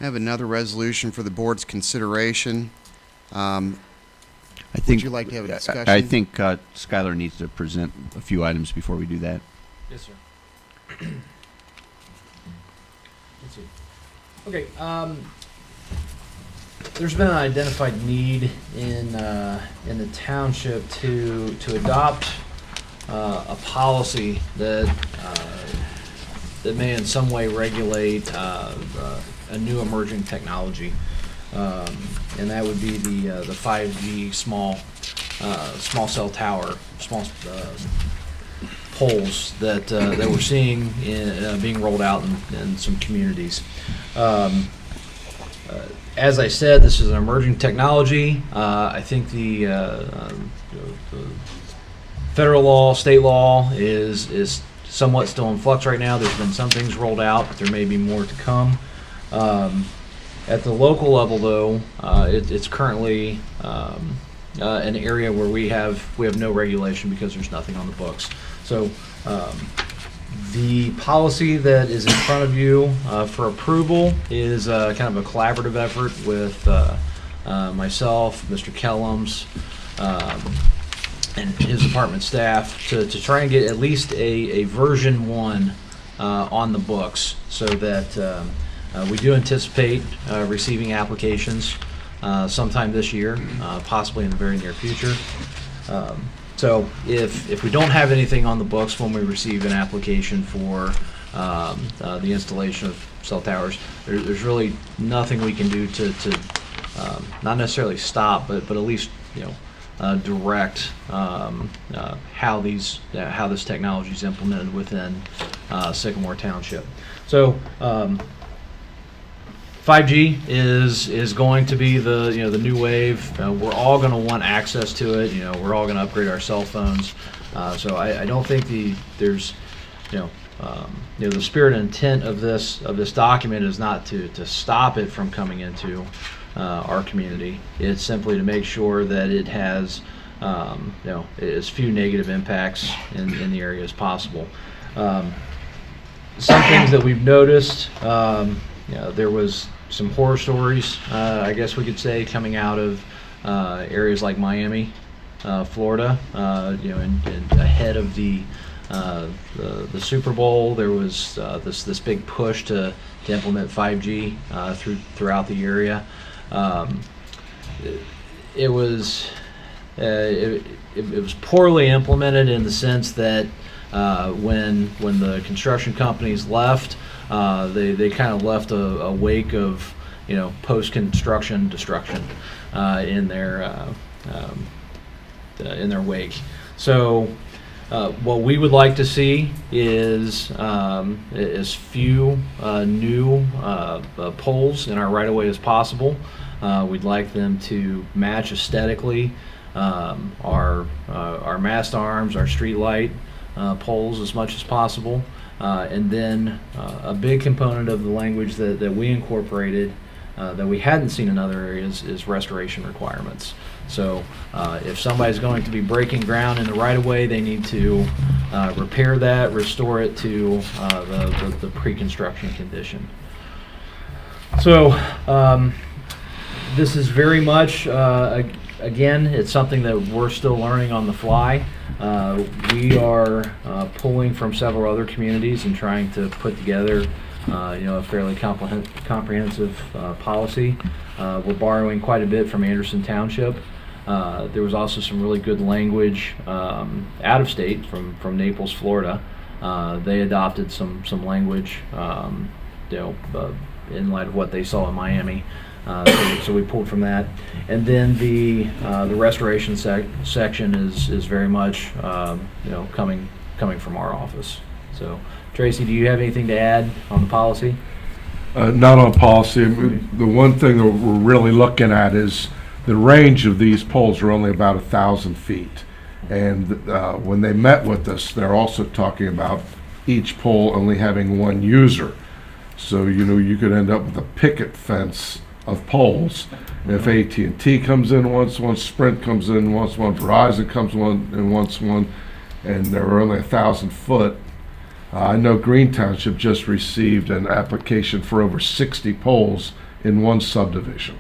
I have another resolution for the board's consideration. I Would think you like to have a discussion? I think Skylar needs to present a few items before we do that. Yes, sir. Let's see. Okay, there's been an identified need in the township to adopt a policy that may in some way regulate a new emerging technology, and that would be the 5G small small cell tower, small poles that we're seeing being rolled out in some communities. As I said, this is an emerging technology. I think the federal law, state law is somewhat still in flux right now. There's been some things rolled out, but there may be more to come. At the local level, though, it's currently an area where we have no regulation because there's nothing on the books. So the policy that is in front of you for approval is kind of a collaborative effort with myself, Mr. Kellums, and his department staff to try and get at least a version 1 on the books, so that we do anticipate receiving applications sometime this year, possibly in the very near future. So if we don't have anything on the books when we receive an application for the installation of cell towers, there's really nothing we can do to not necessarily stop, but at least direct how this technology is implemented within Sycamore Township. So 5G is going to be the new wave. We're all going to want access to it. We're all going to upgrade our cell phones. So I don't think there's the spirit and intent of this document is not to stop it from coming into our community. It's simply to make sure that it has as few negative impacts in the area as possible. Some things that we've noticed. There was some horror stories, I guess we could say, coming out of areas like Miami, Florida. And ahead of the Super Bowl, there was this big push to implement 5G throughout the area. It was poorly implemented in the sense that when the construction companies left, they kind of left a wake of post-construction destruction in their wake. So what we would like to see is as few new poles in our right-of-way as possible. We'd like them to match aesthetically our mast arms, our street light poles as much as possible. And then a big component of the language that we incorporated that we hadn't seen in other areas is restoration requirements. So if somebody's going to be breaking ground in the right-of-way, they need to repair that, restore it to the pre-construction condition. So this is very much, again, it's something that we're still learning on the fly. We are pulling from several other communities and trying to put together a fairly comprehensive policy. We're borrowing quite a bit from Anderson Township. There was also some really good language out of state from Naples, Florida. They adopted some language in light of what they saw in Miami. So we pulled from that, and then the restoration section is very much coming from our office. So Tracy, do you have anything to add on the policy? Not on policy. The one thing that we're really looking at is the range of these poles are only about 1,000 feet, and when they met with us, they're also talking about each pole only having one user. So you could end up with a picket fence of poles. If AT&T comes in once, Sprint comes in once, Verizon comes in once, and they're only 1,000 foot. I know Green Township just received an application for over 60 poles in one subdivision.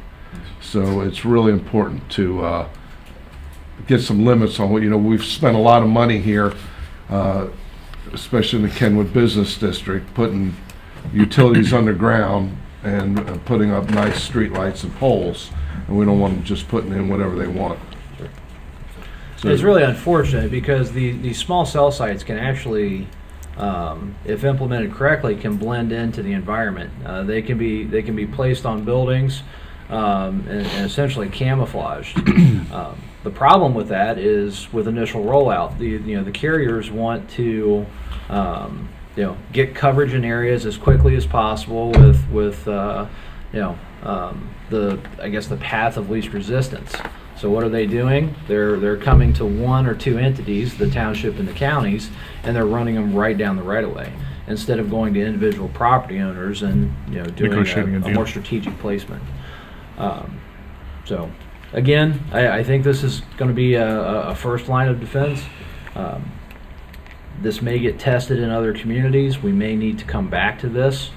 So it's really important to get some limits on what, we've spent a lot of money here, especially in the Kenwood Business District, putting utilities underground and putting up nice street lights and poles, and we don't want them just putting in whatever they want. So it's really unfortunate because these small cell sites can actually, if implemented correctly, can blend into the environment. They can be placed on buildings and essentially camouflaged. The problem with that is with initial rollout, the carriers want to get coverage in areas as quickly as possible with the path of least resistance. So what are they doing? They're coming to one or two entities, the township and the counties, and they're running them right down the right of way instead of going to individual property owners and doing Negotiating a a deal. more strategic placement. So again, I think this is going to be a first line of defense. This may get tested in other communities. We may need to come back to this.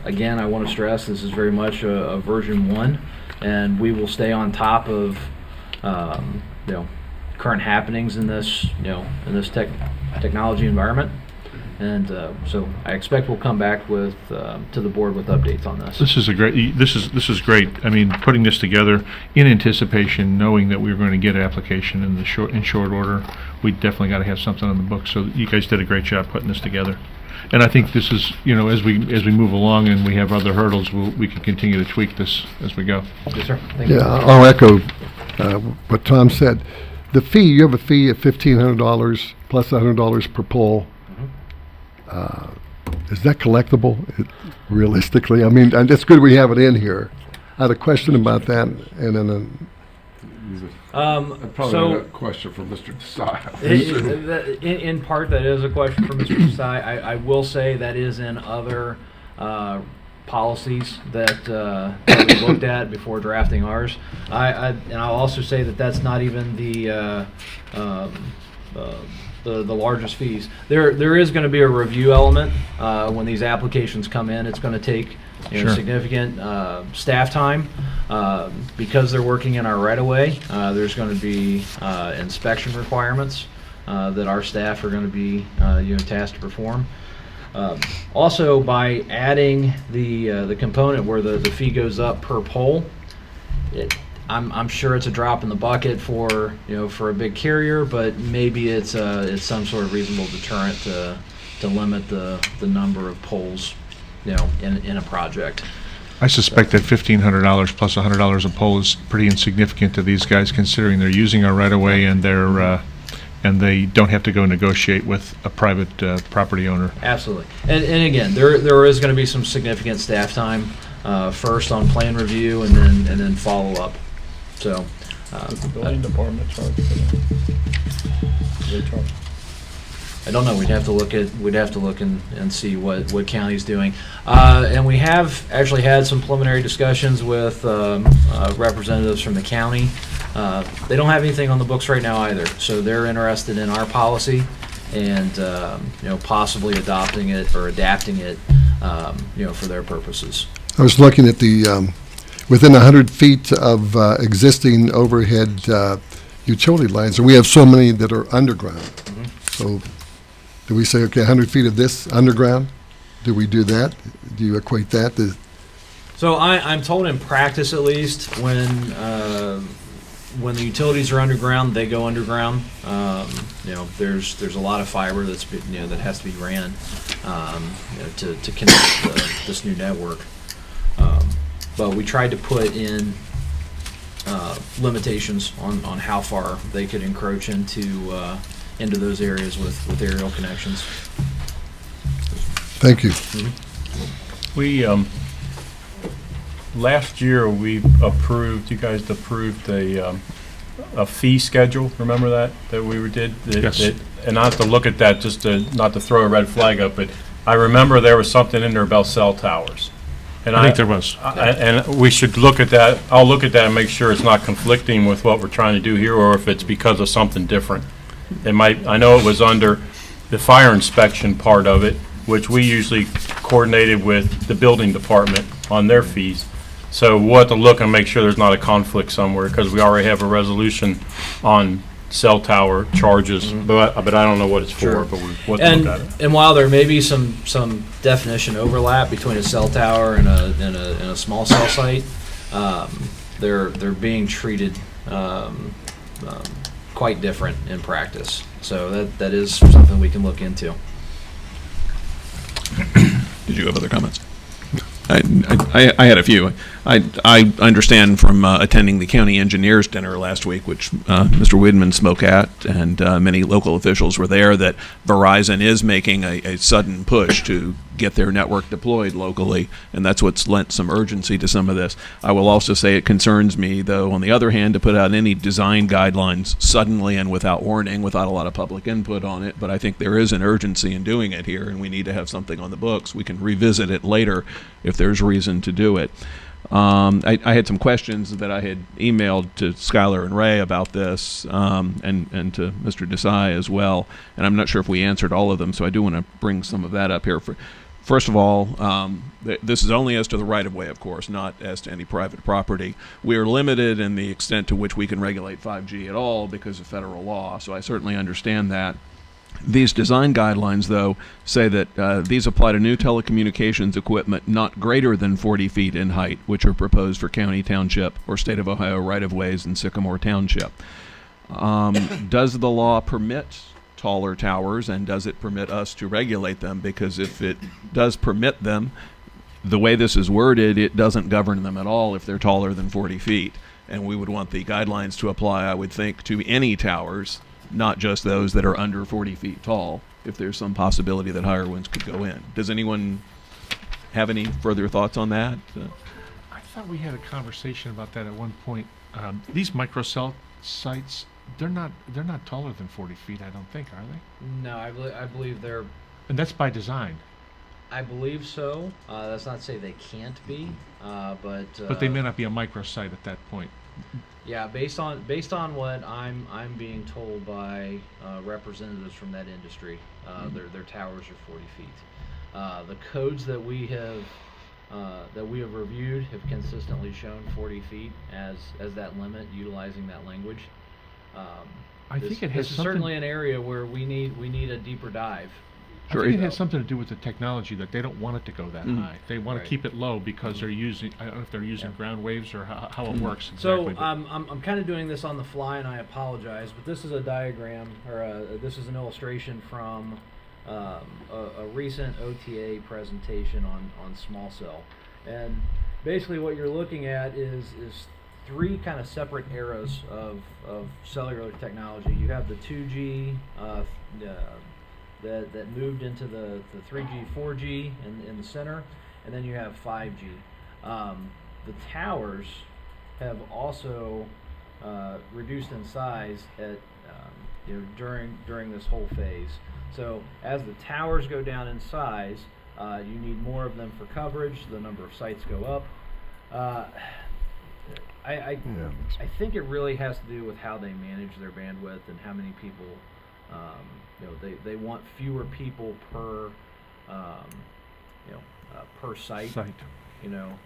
Again, I want to stress this is very much a version 1, and we will stay on top of current happenings in this technology environment. And so I expect we'll come back with to the board with updates on this. This is great. I mean, putting this together in anticipation, knowing that we were going to get an application in short order, we definitely got to have something on the books. So you guys did a great job putting this together. And I think this is, as we move along and we have other hurdles, we can continue to tweak this as we go. Yes, sir. Thank you. I'll echo what Tom said. The fee, you have a fee of $1,500 plus $100 per poll. Is that collectible, realistically? I mean, and it's good we have it in here. I had a question about that, and then Probably a question for Mr. Desai. in part, that is a question for Mr. Desai. I will say that is in other policies that we looked at before drafting ours. And I'll also say that that's not even the largest fees. There is going to be a review element when these applications come in. It's going to take Sure. significant staff time because they're working in our right-of-way. There's going to be inspection requirements that our staff are going to be tasked to perform. Also, by adding the component where the fee goes up per poll, I'm sure it's a drop in the bucket for a big carrier, but maybe it's some sort of reasonable deterrent to limit the number of polls in a project. I suspect that $1,500 plus $100 a poll is pretty insignificant to these guys, considering they're using our right-of-way and and they don't have to go negotiate with a private property owner. Absolutely, and again, there is going to be some significant staff time first on plan review and then follow up. So, Does the building department charge for that? Do they charge? I don't know. We'd have to look and see what county's doing. And we have actually had some preliminary discussions with representatives from the county. They don't have anything on the books right now either, so they're interested in our policy and possibly adopting it or adapting it for their purposes. I was looking at the within 100 feet of existing overhead utility lines, and we have so many that are underground. Mm-hmm. So do we say, okay, 100 feet of this underground? Do we do that? Do you equate that to? So I'm told in practice, at least, when the utilities are underground, they go underground. There's a lot of fiber that has to be ran to connect this new network. But we tried to put in limitations on how far they could encroach into those areas with aerial connections. Thank you. Mm-hmm. We, last year, you guys approved a fee schedule, remember that we did? Yes. And not to look at that, just not to throw a red flag up, but I remember there was something in there about cell towers. And I think there was. And we should look at that. I'll look at that and make sure it's not conflicting with what we're trying to do here, or if it's because of something different. I know it was under the fire inspection part of it, which we usually coordinated with the building department on their fees. So we'll have to look and make sure there's not a conflict somewhere, because we already have a resolution on cell tower charges, but I don't know what it's for, Sure. but we'll have to look at it. And while there may be some definition overlap between a cell tower and a small cell site, they're being treated quite different in practice. So that is something we can look into. Did you have other comments? I had a few. I understand from attending the county engineers dinner last week, which Mr. Widman spoke at, and many local officials were there, that Verizon is making a sudden push to get their network deployed locally, and that's what's lent some urgency to some of this. I will also say it concerns me, though, on the other hand, to put out any design guidelines suddenly and without warning, without a lot of public input on it, but I think there is an urgency in doing it here, and we need to have something on the books. We can revisit it later if there's reason to do it. I had some questions that I had emailed to Skylar and Ray about this, and to Mr. Desai as well, and I'm not sure if we answered all of them, so I do want to bring some of that up here. First of all, this is only as to the right-of-way, of course, not as to any private property. We are limited in the extent to which we can regulate 5G at all because of federal law, so I certainly understand that. These design guidelines, though, say that these apply to new telecommunications equipment not greater than 40 feet in height, which are proposed for county, township, or state of Ohio right-of-ways in Sycamore Township. Does the law permit taller towers, and does it permit us to regulate them? Because if it does permit them, the way this is worded, it doesn't govern them at all if they're taller than 40 feet. And we would want the guidelines to apply, I would think, to any towers, not just those that are under 40 feet tall, if there's some possibility that higher ones could go in. Does anyone have any further thoughts on that? I thought we had a conversation about that at one point. These microcell sites, they're not taller than 40 feet, I don't think, are they? No, I believe they're. And that's by design. I believe so. That's not to say they can't be, but. But they may not be a microsite at that point. Yeah, based on what I'm being told by representatives from that industry, their towers are 40 feet. The codes that we have reviewed have consistently shown 40 feet as that limit, utilizing that language. I think it has this is certainly an area where we need a deeper dive. I think it has something to do with the technology, that they don't want it to go that high. They want to keep it low because they're using, I don't know if they're using ground waves or how it works exactly. So I'm kind of doing this on the fly, and I apologize, but this is a diagram, or this is an illustration from a recent OTA presentation on small cell. And basically what you're looking at is three kind of separate eras of cellular technology. You have the 2G, that moved into the 3G, 4G in the center, and then you have 5G. The towers have also reduced in size at during this whole phase. So as the towers go down in size, you need more of them for coverage. The number of sites go up. I think it really has to do with how they manage their bandwidth and how many people. They want fewer people per per site.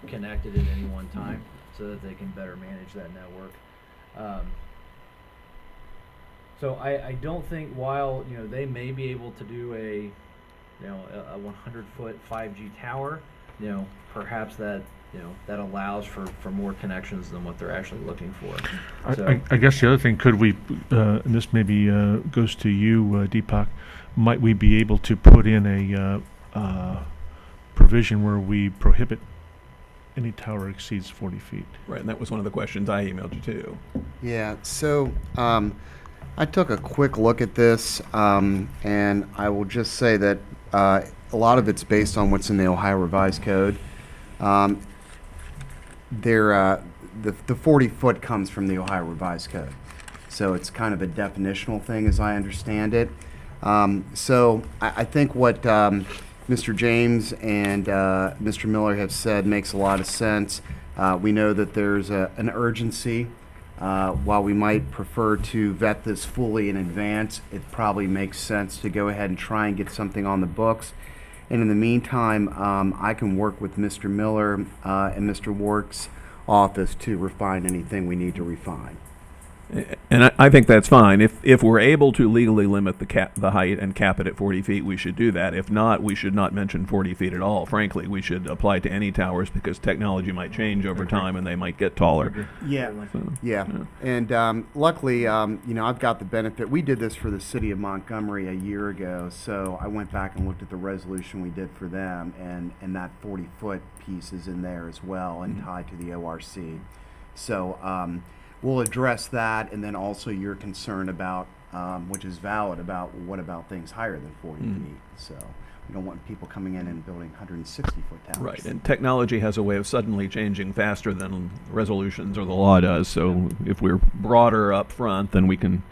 Connected at any one time, so that they can better manage that network. So I don't think, while they may be able to do a 100-foot 5G tower, perhaps that that allows for more connections than what they're actually looking for. I guess the other thing, could we, and this maybe goes to you, Deepak, might we be able to put in a provision where we prohibit any tower exceeds 40 feet? Right, and that was one of the questions I emailed you too. Yeah, so I took a quick look at this, and I will just say that a lot of it's based on what's in the Ohio Revised Code. The 40-foot comes from the Ohio Revised Code, so it's kind of a definitional thing, as I understand it. So I think what Mr. James and Mr. Miller have said makes a lot of sense. We know that there's an urgency. While we might prefer to vet this fully in advance, it probably makes sense to go ahead and try and get something on the books. And in the meantime, I can work with Mr. Miller and Mr. Work's office to refine anything we need to refine. And I think that's fine. If we're able to legally limit the height and cap it at 40 feet, we should do that. If not, we should not mention 40 feet at all. Frankly, we should apply to any towers because technology might change over time and they might get taller. Yeah, So, yeah. And luckily, you know, I've got the benefit. We did this for the city of Montgomery a year ago, so I went back and looked at the resolution we did for them, and that 40-foot piece is in there as well and tied to the ORC. So we'll address that, and then also your concern about, which is valid, about what about things higher than 40 feet. So we don't want people coming in and building 160-foot towers. Right, and technology has a way of suddenly changing faster than resolutions or the law does. So if we're broader up front, then we can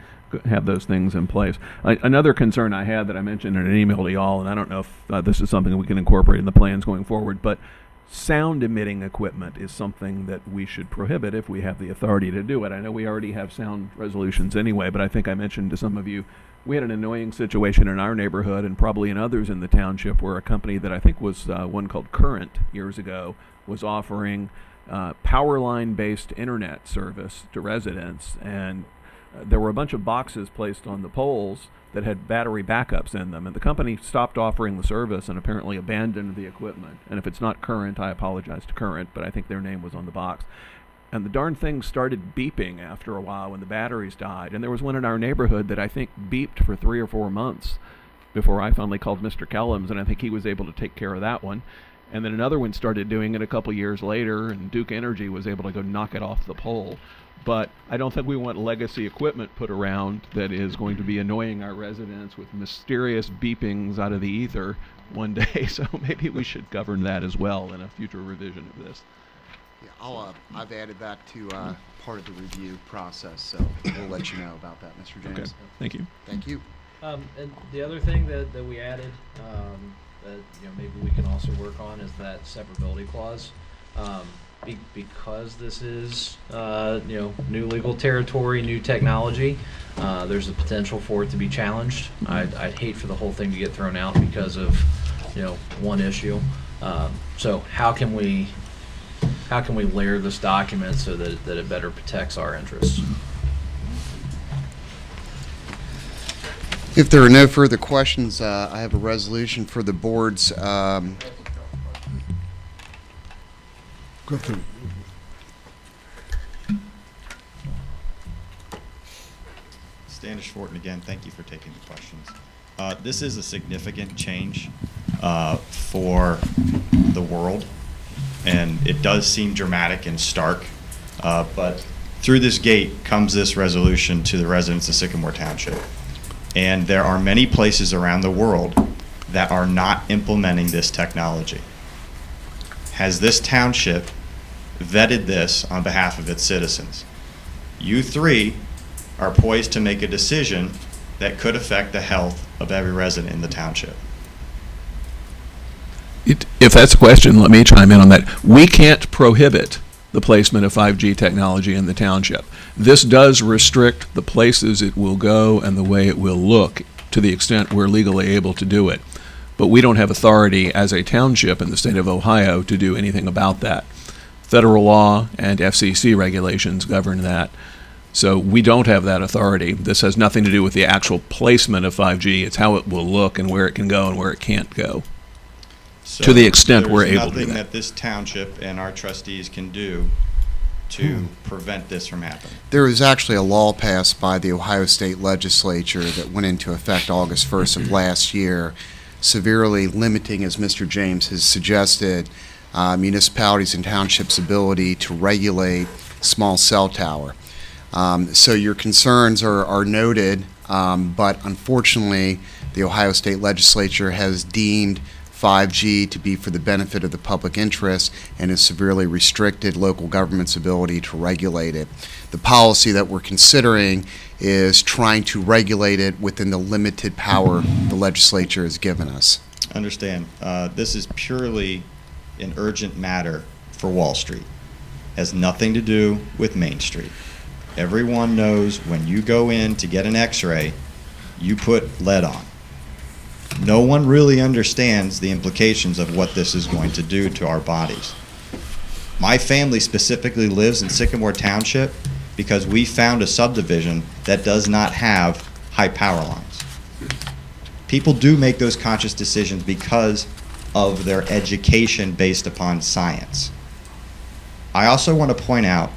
have those things in place. Another concern I had that I mentioned in an email to y'all, and I don't know if this is something we can incorporate in the plans going forward, but sound emitting equipment is something that we should prohibit if we have the authority to do it. I know we already have sound resolutions anyway, but I think I mentioned to some of you, we had an annoying situation in our neighborhood and probably in others in the township where a company that I think was one called Current years ago was offering power line based internet service to residents, and there were a bunch of boxes placed on the poles that had battery backups in them, and the company stopped offering the service and apparently abandoned the equipment. And if it's not Current, I apologize to Current, but I think their name was on the box. And the darn thing started beeping after a while when the batteries died. And there was one in our neighborhood that I think beeped for 3 or 4 months before I finally called Mr. Kellums, and I think he was able to take care of that one. And then another one started doing it a couple years later, and Duke Energy was able to go knock it off the pole. But I don't think we want legacy equipment put around that is going to be annoying our residents with mysterious beepings out of the ether one day. So maybe we should govern that as well in a future revision of this. Yeah, I've added that to part of the review process, so we'll let you know about that, Mr. James. Okay, thank you. Thank you. And the other thing that we added, that maybe we can also work on is that severability clause. Because this is new legal territory, new technology, there's the potential for it to be challenged. I'd hate for the whole thing to get thrown out because of one issue. So how can we layer this document so that it better protects our interests? If there are no further questions, I have a resolution for the board's Go through. Standish Fortin again, thank you for taking the questions. This is a significant change for the world, and it does seem dramatic and stark, but through this gate comes this resolution to the residents of Sycamore Township. And there are many places around the world that are not implementing this technology. Has this township vetted this on behalf of its citizens? You three are poised to make a decision that could affect the health of every resident in the township. If that's a question, let me chime in on that. We can't prohibit the placement of 5G technology in the township. This does restrict the places it will go and the way it will look to the extent we're legally able to do it. But we don't have authority as a township in the state of Ohio to do anything about that. Federal law and FCC regulations govern that. So we don't have that authority. This has nothing to do with the actual placement of 5G. It's how it will look and where it can go and where it can't go. So to the extent we're able to do there's nothing that. that this township and our trustees can do to prevent this from happening. There was actually a law passed by the Ohio State Legislature that went into effect August 1st of last year, severely limiting, as Mr. James has suggested, municipalities and townships' ability to regulate small cell tower. So your concerns are noted, but unfortunately, the Ohio State Legislature has deemed 5G to be for the benefit of the public interest and has severely restricted local government's ability to regulate it. The policy that we're considering is trying to regulate it within the limited power the legislature has given us. Understand, this is purely an urgent matter for Wall Street. Has nothing to do with Main Street. Everyone knows when you go in to get an x-ray, you put lead on. No one really understands the implications of what this is going to do to our bodies. My family specifically lives in Sycamore Township, because we found a subdivision that does not have high power lines. People do make those conscious decisions because of their education based upon science. I also want to point out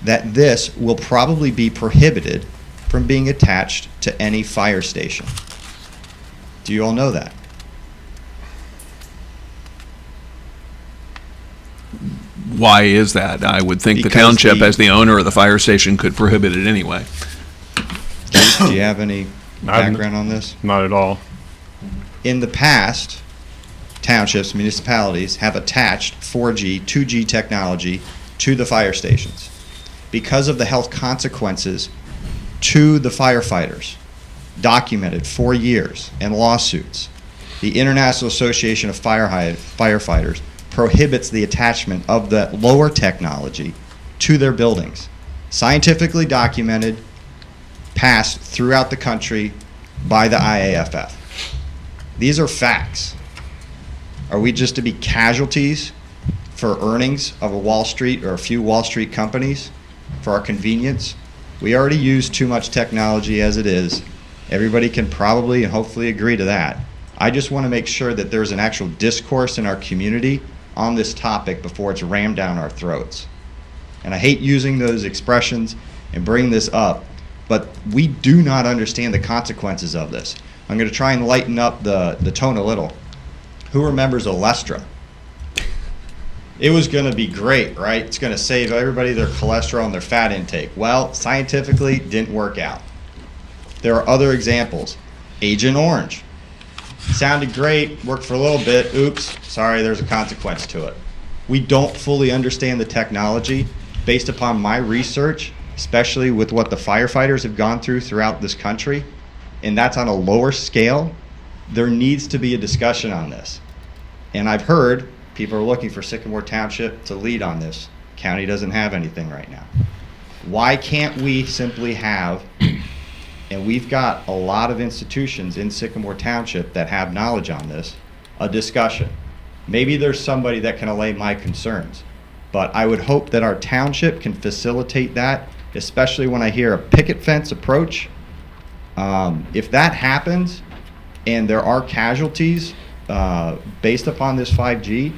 that this will probably be prohibited from being attached to any fire station. Do you all know that? Why is that? I would think the Because township, the- as the owner of the fire station, could prohibit it anyway. Do you have any background on this? Not at all. In the past, townships, municipalities have attached 4G, 2G technology to the fire stations because of the health consequences to the firefighters, documented for years in lawsuits. The International Association of Firefighters prohibits the attachment of the lower technology to their buildings. Scientifically documented, passed throughout the country by the IAFF. These are facts. Are we just to be casualties for earnings of a Wall Street or a few Wall Street companies for our convenience? We already use too much technology as it is. Everybody can probably and hopefully agree to that. I just want to make sure that there's an actual discourse in our community on this topic before it's rammed down our throats. And I hate using those expressions and bringing this up, but we do not understand the consequences of this. I'm going to try and lighten up the tone a little. Who remembers Olestra? It was going to be great, right? It's going to save everybody their cholesterol and their fat intake. Well, scientifically, didn't work out. There are other examples. Agent Orange. Sounded great, worked for a little bit. Oops, sorry, there's a consequence to it. We don't fully understand the technology based upon my research, especially with what the firefighters have gone through throughout this country, and that's on a lower scale. There needs to be a discussion on this. And I've heard people are looking for Sycamore Township to lead on this. County doesn't have anything right now. Why can't we simply have, and we've got a lot of institutions in Sycamore Township that have knowledge on this, a discussion. Maybe there's somebody that can allay my concerns, but I would hope that our township can facilitate that, especially when I hear a picket fence approach. If that happens and there are casualties based upon this 5G,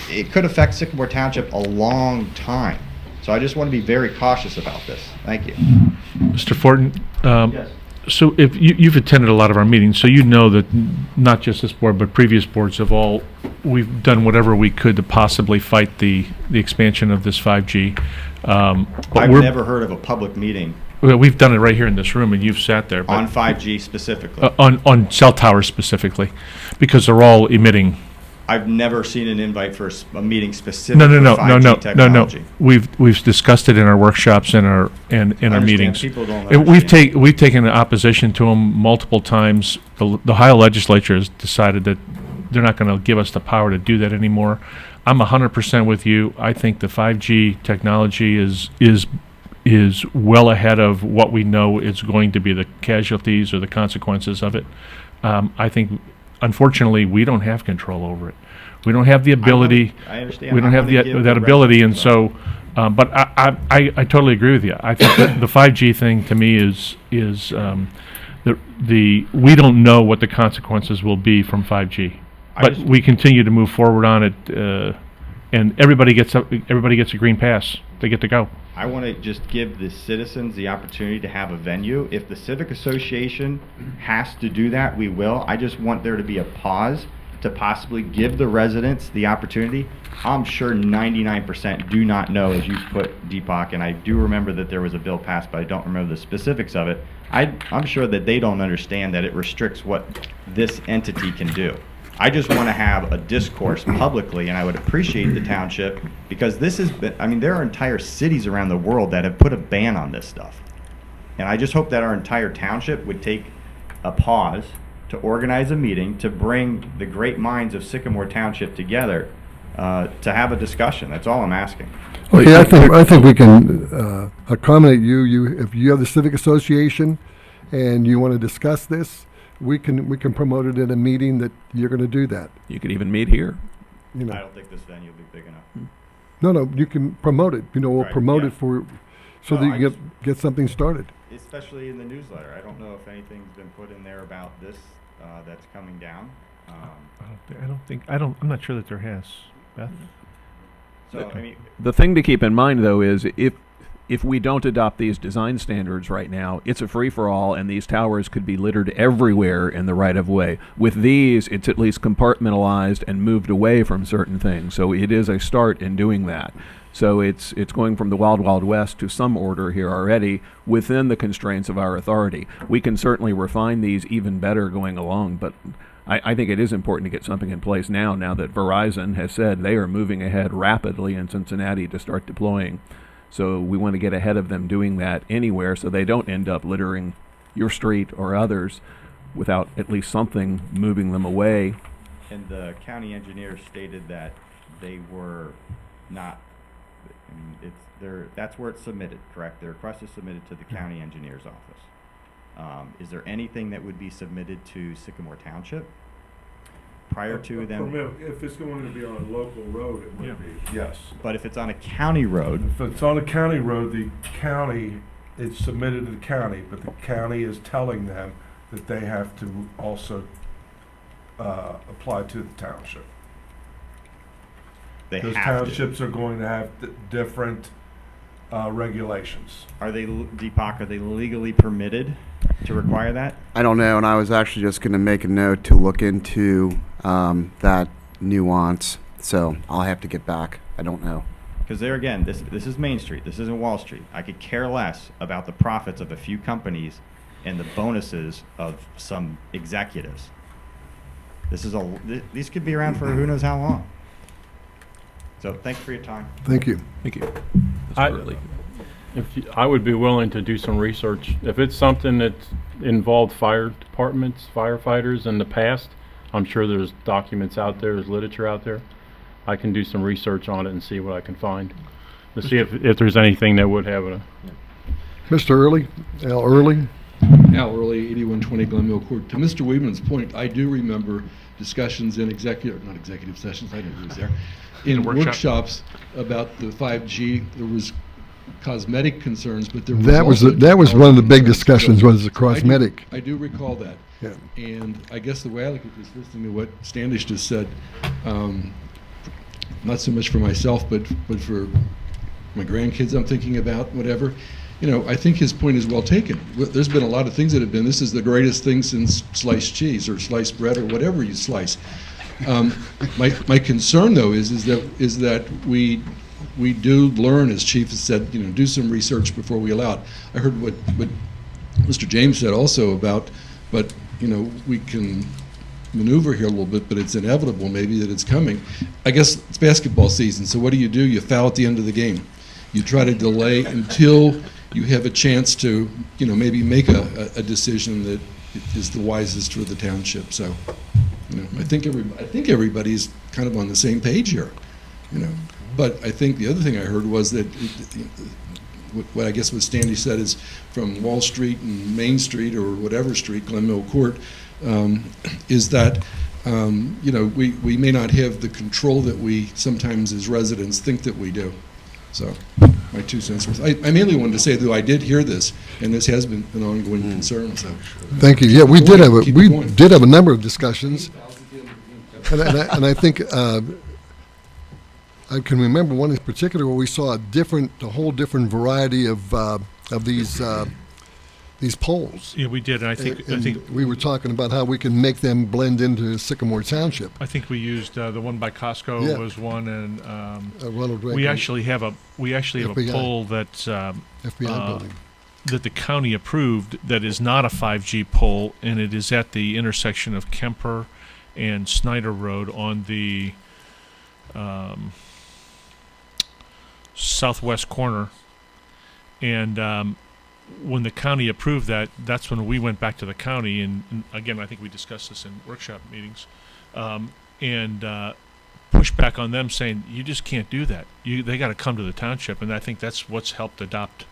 it could affect Sycamore Township a long time. So I just want to be very cautious about this. Thank you. Mr. Fortin, Yes. so if you've attended a lot of our meetings, so you know that not just this board, but previous boards we've done whatever we could to possibly fight the expansion of this 5G. But I've never heard of a public meeting we've done it right here in this room, and you've sat there. But on 5G specifically. on cell towers specifically, because they're all emitting. I've never seen an invite for a meeting specific for 5G technology. We've discussed it in our workshops and our meetings. People don't And understand. we've taken opposition to them multiple times. The Ohio legislature has decided that they're not going to give us the power to do that anymore. I'm 100% with you. I think the 5G technology is well ahead of what we know is going to be the casualties or the consequences of it. I think, unfortunately, we don't have control over it. We don't have the ability. I understand. We don't I'm have gonna give that the ability, and residents so. But I totally agree with you. I think that the 5G thing to me is we don't know what the consequences will be from 5G, but we continue to move forward on it, and everybody gets a green pass. They get to go. I want to just give the citizens the opportunity to have a venue. If the Civic Association has to do that, we will. I just want there to be a pause to possibly give the residents the opportunity. I'm sure 99% do not know, as you put, Deepak, and I do remember that there was a bill passed, but I don't remember the specifics of it. I'm sure that they don't understand that it restricts what this entity can do. I just want to have a discourse publicly, and I would appreciate the township, because this is, I mean, there are entire cities around the world that have put a ban on this stuff. And I just hope that our entire township would take a pause to organize a meeting to bring the great minds of Sycamore Township together to have a discussion. That's all I'm asking. Okay, I think we can accommodate you. If you have the Civic Association and you want to discuss this, we can promote it in a meeting that you're going to do that. You could even meet here. I don't think this venue will be big enough. No, you can promote it. We'll Right, promote yeah. it for so No, that you I can just- get something started. Especially in the newsletter. I don't know if anything's been put in there about this that's coming down. I'm not sure that there has. Beth? So, I mean, The thing to keep in mind, though, is if we don't adopt these design standards right now, it's a free-for-all, and these towers could be littered everywhere in the right-of-way. With these, it's at least compartmentalized and moved away from certain things. So it is a start in doing that. So it's going from the wild, wild west to some order here already within the constraints of our authority. We can certainly refine these even better going along, but I think it is important to get something in place now that Verizon has said they are moving ahead rapidly in Cincinnati to start deploying. So we want to get ahead of them doing that anywhere so they don't end up littering your street or others without at least something moving them away. and the county engineer stated that they were not, I mean, that's where it's submitted, correct? The request is submitted to the county engineer's office. Is there anything that would be submitted to Sycamore Township prior to them? If it's going to be on a local road, it would be, yes. But if it's on a county road, If it's on a county road, the county, it's submitted to the county, but the county is telling them that they have to also apply to the township. they Those have to. townships are going to have regulations. Are they, Deepak, are they legally permitted to require that? I don't know, and I was actually just going to make a note to look into that nuance, so I'll have to get back. I don't know. Because there again, this is Main Street. This isn't Wall Street. I could care less about the profits of a few companies and the bonuses of some executives. These could be around for who knows how long. So thank you for your time. Thank you. Thank you. I would be willing to do some research. If it's something that's involved fire departments, firefighters in the past, I'm sure there's documents out there, there's literature out there. I can do some research on it and see what I can find. To see if there's anything that would have a... Mr. Early, Al Early. Al Early, 8120 Glenmill Court. To Mr. Weedman's point, I do remember discussions in not executive sessions, I didn't know who was there, in workshops about the 5G. There was cosmetic concerns, but there was That was one of the big discussions, was the cosmetic. I do recall that. Yeah. And I guess the way I look at this, listening to what Standish just said, not so much for myself, but for my grandkids I'm thinking about, whatever. You know, I think his point is well taken. There's been a lot of things that have been, this is the greatest thing since sliced cheese or sliced bread or whatever you slice. My concern though is that we do learn, as Chief has said, you know, do some research before we allow it. I heard what Mr. James said also about, but you know, we can maneuver here a little bit, but it's inevitable maybe that it's coming. I guess it's basketball season, so what do? You foul at the end of the game. You try to delay until you have a chance to, you know, maybe make a decision that is the wisest for the township. So, you know, I think everybody's kind of on the same page here, you know. But I think the other thing I heard was that what I guess what Standish said is from Wall Street and Main Street or whatever street, Glenmill Court, is that you know, we may not have the control that we sometimes as residents think that we do. So my 2 cents worth. I mainly wanted to say, though, I did hear this, and this has been an ongoing concern. So Thank you. Yeah, we did have a number of discussions, and I think I can remember one in particular where we saw a whole different variety of these poles. Yeah, we did, and I think we were talking about how we can make them blend into Sycamore Township. I think we used the one by Costco was one, and Ronald Reagan. we actually have a FBI. pole that's FBI building that the county approved that is not a 5G pole, and it is at the intersection of Kemper and Snyder Road on the southwest corner, and when the county approved that, that's when we went back to the county, and again, I think we discussed this in workshop meetings, and pushed back on them saying, you just can't do that. They got to come to the township, and I think that's what's helped adopt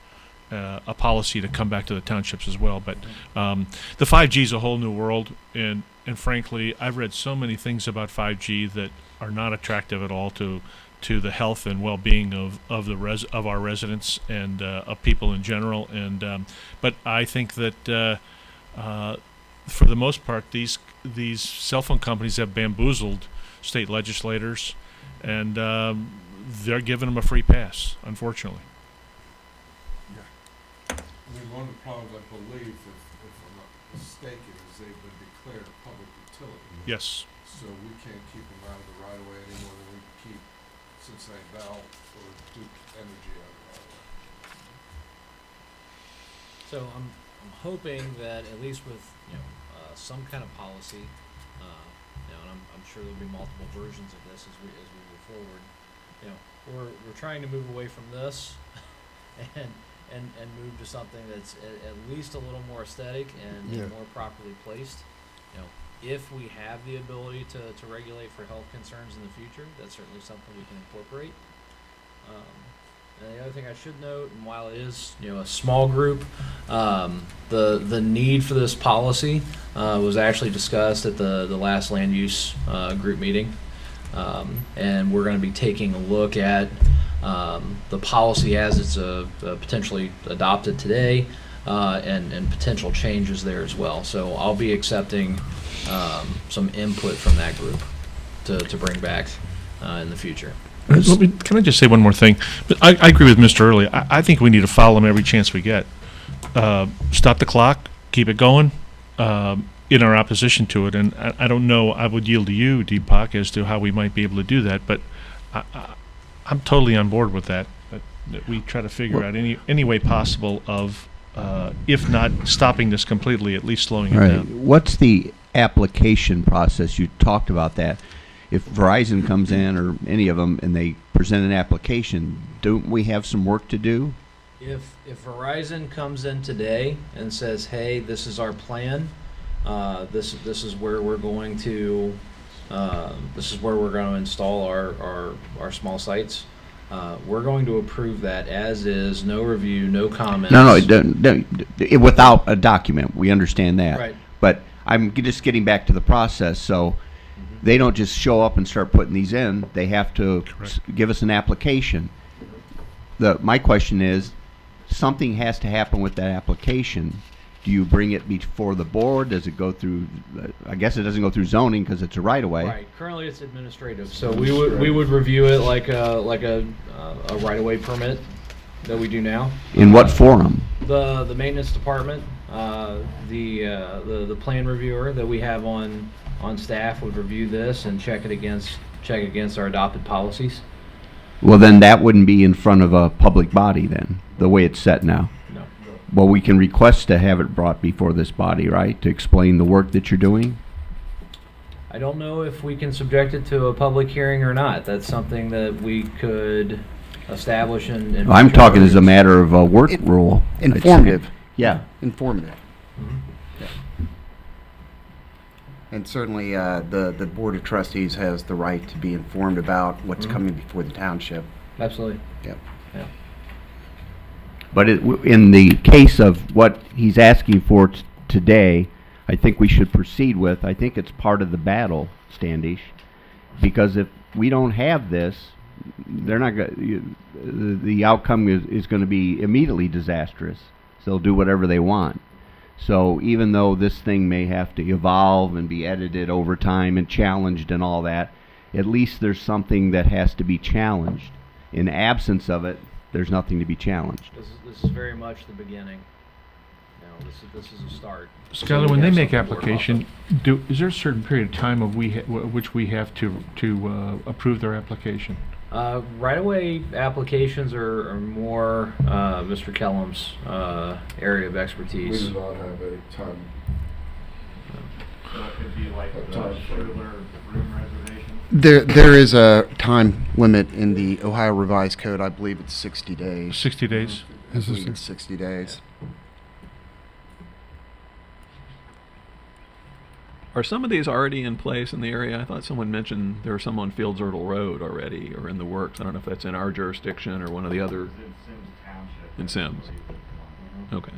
a policy to come back to the townships as well. But the 5G is a whole new world, and frankly, I've read so many things about 5G that are not attractive at all to to the health and well-being of our residents and of people in general. And but I think that for the most part, these cell phone companies have bamboozled state legislators, and they're giving them a free pass, unfortunately. I mean, one of the problems, I believe, if I'm not mistaken, is they've been declared a public utility. Yes. So we can't keep them out of the right of way any more than we can keep Cincinnati Bell or Duke Energy out of the right of way. So I'm hoping that at least with some kind of policy, and I'm sure there'll be multiple versions of this as we move forward. We're trying to move away from this, and move to something that's at least a little more aesthetic and more properly placed. If we have the ability to regulate for health concerns in the future, that's certainly something we can incorporate. And the other thing I should note, and while it is a small group, the need for this policy was actually discussed at the last land use group meeting, and we're going to be taking a look at the policy as it's potentially adopted today, and potential changes there as well. So I'll be accepting some input from that group to bring back in the future. Can I just say one more thing? I agree with Mr. Early. I think we need to follow him every chance we get. Stop the clock, keep it going in our opposition to it. And I don't know, I would yield to you, Deepak, as to how we might be able to do that. But I'm totally on board with that we try to figure out any way possible of, if not stopping this completely, at least slowing it down. What's the application process? You talked about that. If Verizon comes in, or any of them, and they present an application, don't we have some work to do? If Verizon comes in today and says, "Hey, this is our plan. This is where we're going to install our small sites," we're going to approve that as is, no review, no comments. No, without a document. We understand that. Right. But I'm just getting back to the process. So they don't just show up and start putting these in. They have to give us an application. My question is, something has to happen with that application. Do you bring it before the board? Does it go through? I guess it doesn't go through zoning because it's a right of way. Right. Currently, it's administrative. So we would review it like a right of way permit that we do now. In what forum? The maintenance department, the plan reviewer that we have on staff would review this and check against our adopted policies. Well, then that wouldn't be in front of a public body then, the way it's set now. No. Well, we can request to have it brought before this body, right, to explain the work that you're doing? I don't know if we can subject it to a public hearing or not. That's something that we could establish in I'm talking as a matter of a work rule. Informative. Yeah. Informative. Yeah. And certainly the Board of Trustees has the right to be informed about what's coming before the township. Absolutely. Yep. Yeah. But in the case of what he's asking for today, I think we should proceed with. I think it's part of the battle, Standish, because if we don't have this, they're not the outcome is going to be immediately disastrous. So they'll do whatever they want. So even though this thing may have to evolve and be edited over time and challenged and all that, at least there's something that has to be challenged. In absence of it, there's nothing to be challenged. This is very much the beginning. This is a start. Skylar, when they make application, is there a certain period of time of which we have to approve their application? Right-of-way applications are more Mr. Kellum's area of expertise. We do not have a time. So it could be like the Schuyler room reservation? There is a time limit in the Ohio Revised Code. I believe it's 60 days. 60 days? I believe it's 60 days. Are some of these already in place in the area? I thought someone mentioned there are some on Fields Erdel Road already or in the works. I don't know if that's in our jurisdiction or one of the other. It's in Sims Township. In Sims. Okay.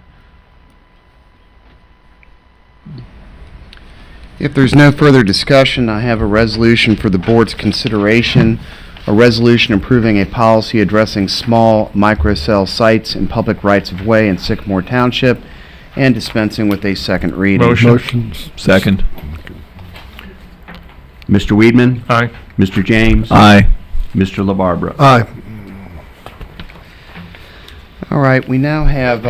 If there's no further discussion, I have a resolution for the board's consideration a resolution approving a policy addressing small microcell sites in public rights-of-way in Sycamore Township, and dispensing with a second reading. Motion. Second. Mr. Weedman? Aye. Mr. James? Aye. Mr. LaBarbera? Aye. All right, we now have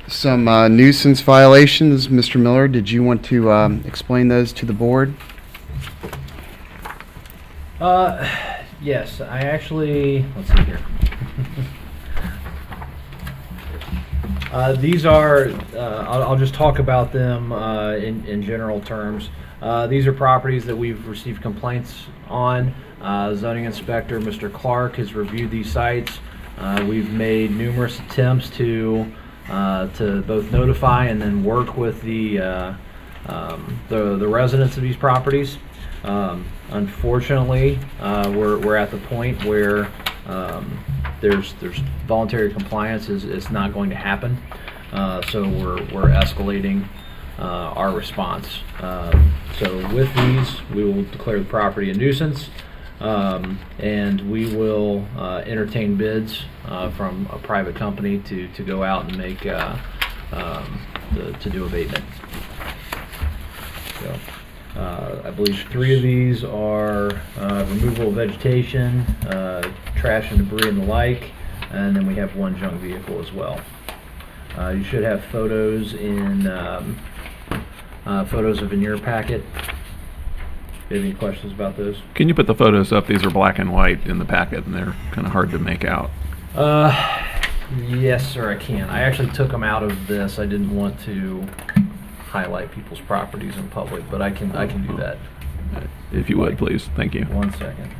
some nuisance violations. Mr. Miller, did you want to explain those to the board? Yes, I actually, let's see here. These are, I'll just talk about them in general terms. These are properties that we've received complaints on. Zoning inspector, Mr. Clark, has reviewed these sites. We've made numerous attempts to both notify and then work with the residents of these properties. Unfortunately, we're at the point where there's voluntary compliance is not going to happen. So we're escalating our response. So with these, we will declare the property a nuisance, and we will entertain bids from a private company to go out and make to do abatement. So, I believe 3 of these are removal of vegetation, trash and debris and the like, and then we have 1 junk vehicle as well. You should have photos in your packet. Do you have any questions about those? Can you put the photos up? These are black and white in the packet, and they're kind of hard to make out. Yes, sir, I can. I actually took them out of this. I didn't want to highlight people's properties in public, but I can do that. If you would, please. Thank you. 1 second.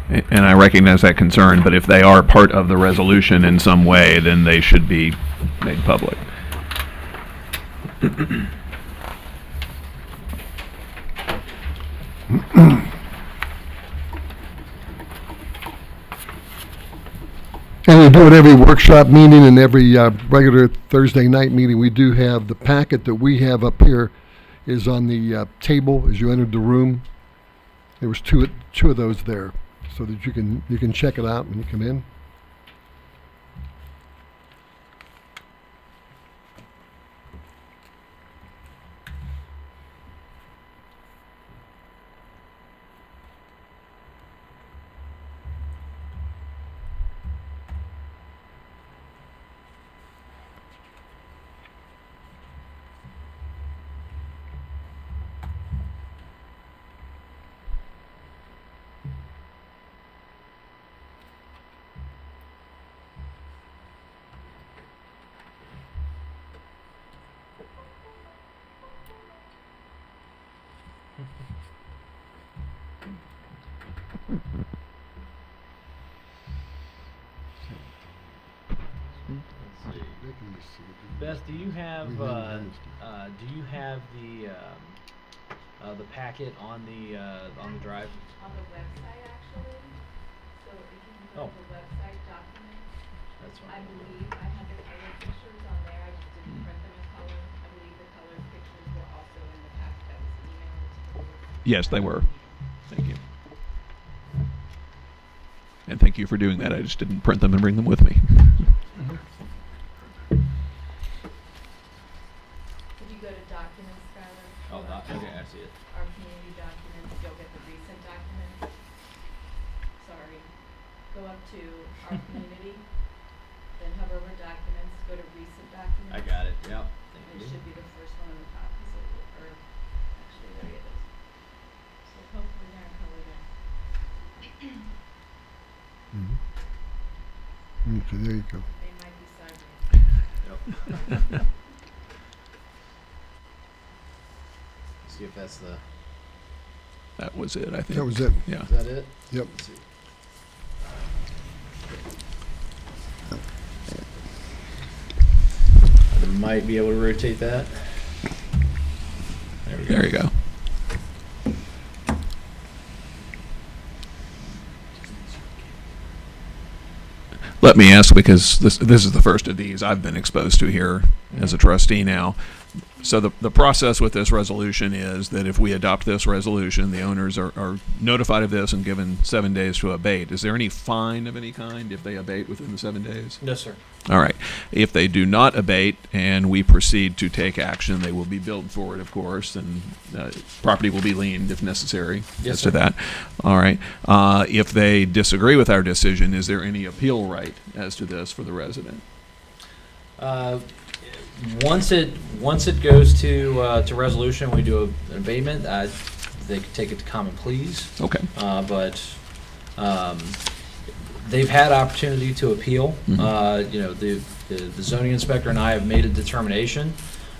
And I recognize that concern, but if they are part of the resolution in some way, then they should be made public. And we do it every workshop meeting and every regular Thursday night meeting. We do have the packet that we have up here is on the table as you entered the room. There was two of those there, so that you can check it out when you come in. Beth, do you have the packet on the drive? On the website, actually. So if you can go to the website documents, That's fine. I believe I have the color pictures on there. I just didn't print them in color. I believe the color pictures were also in the packet that was emailed. Yes, they were. Thank you. And thank you for doing that. I just didn't print them and bring them with me. If you go to documents, Skylar. Oh, okay, I see it. Our community documents, you'll get the recent documents. Sorry. Go up to our community, then hover over documents, go to recent documents. I got it. Yep. And it should be the first one on the top. Or actually, there it is. So hopefully they're in color there. Okay, there you go. They might be sideways. Yep. See if that's the. That was it, I think. That was it. Yeah. Is that it? Yep. Let's see. I might be able to rotate that. There we go. There you go. Let me ask, because this is the first of these I've been exposed to here as a trustee now. So the process with this resolution is that if we adopt this resolution, the owners are notified of this and given 7 days to abate. Is there any fine of any kind if they abate within the 7 days? No, sir. All right. If they do not abate and we proceed to take action, they will be billed for it, of course, and property will be liened if necessary. Yes, as sir. to that. All right. If they disagree with our decision, is there any appeal right as to this for the resident? Once it goes to resolution, we do an abatement. They could take it to common pleas. Okay. But they've had opportunity to appeal. The zoning inspector and I have made a determination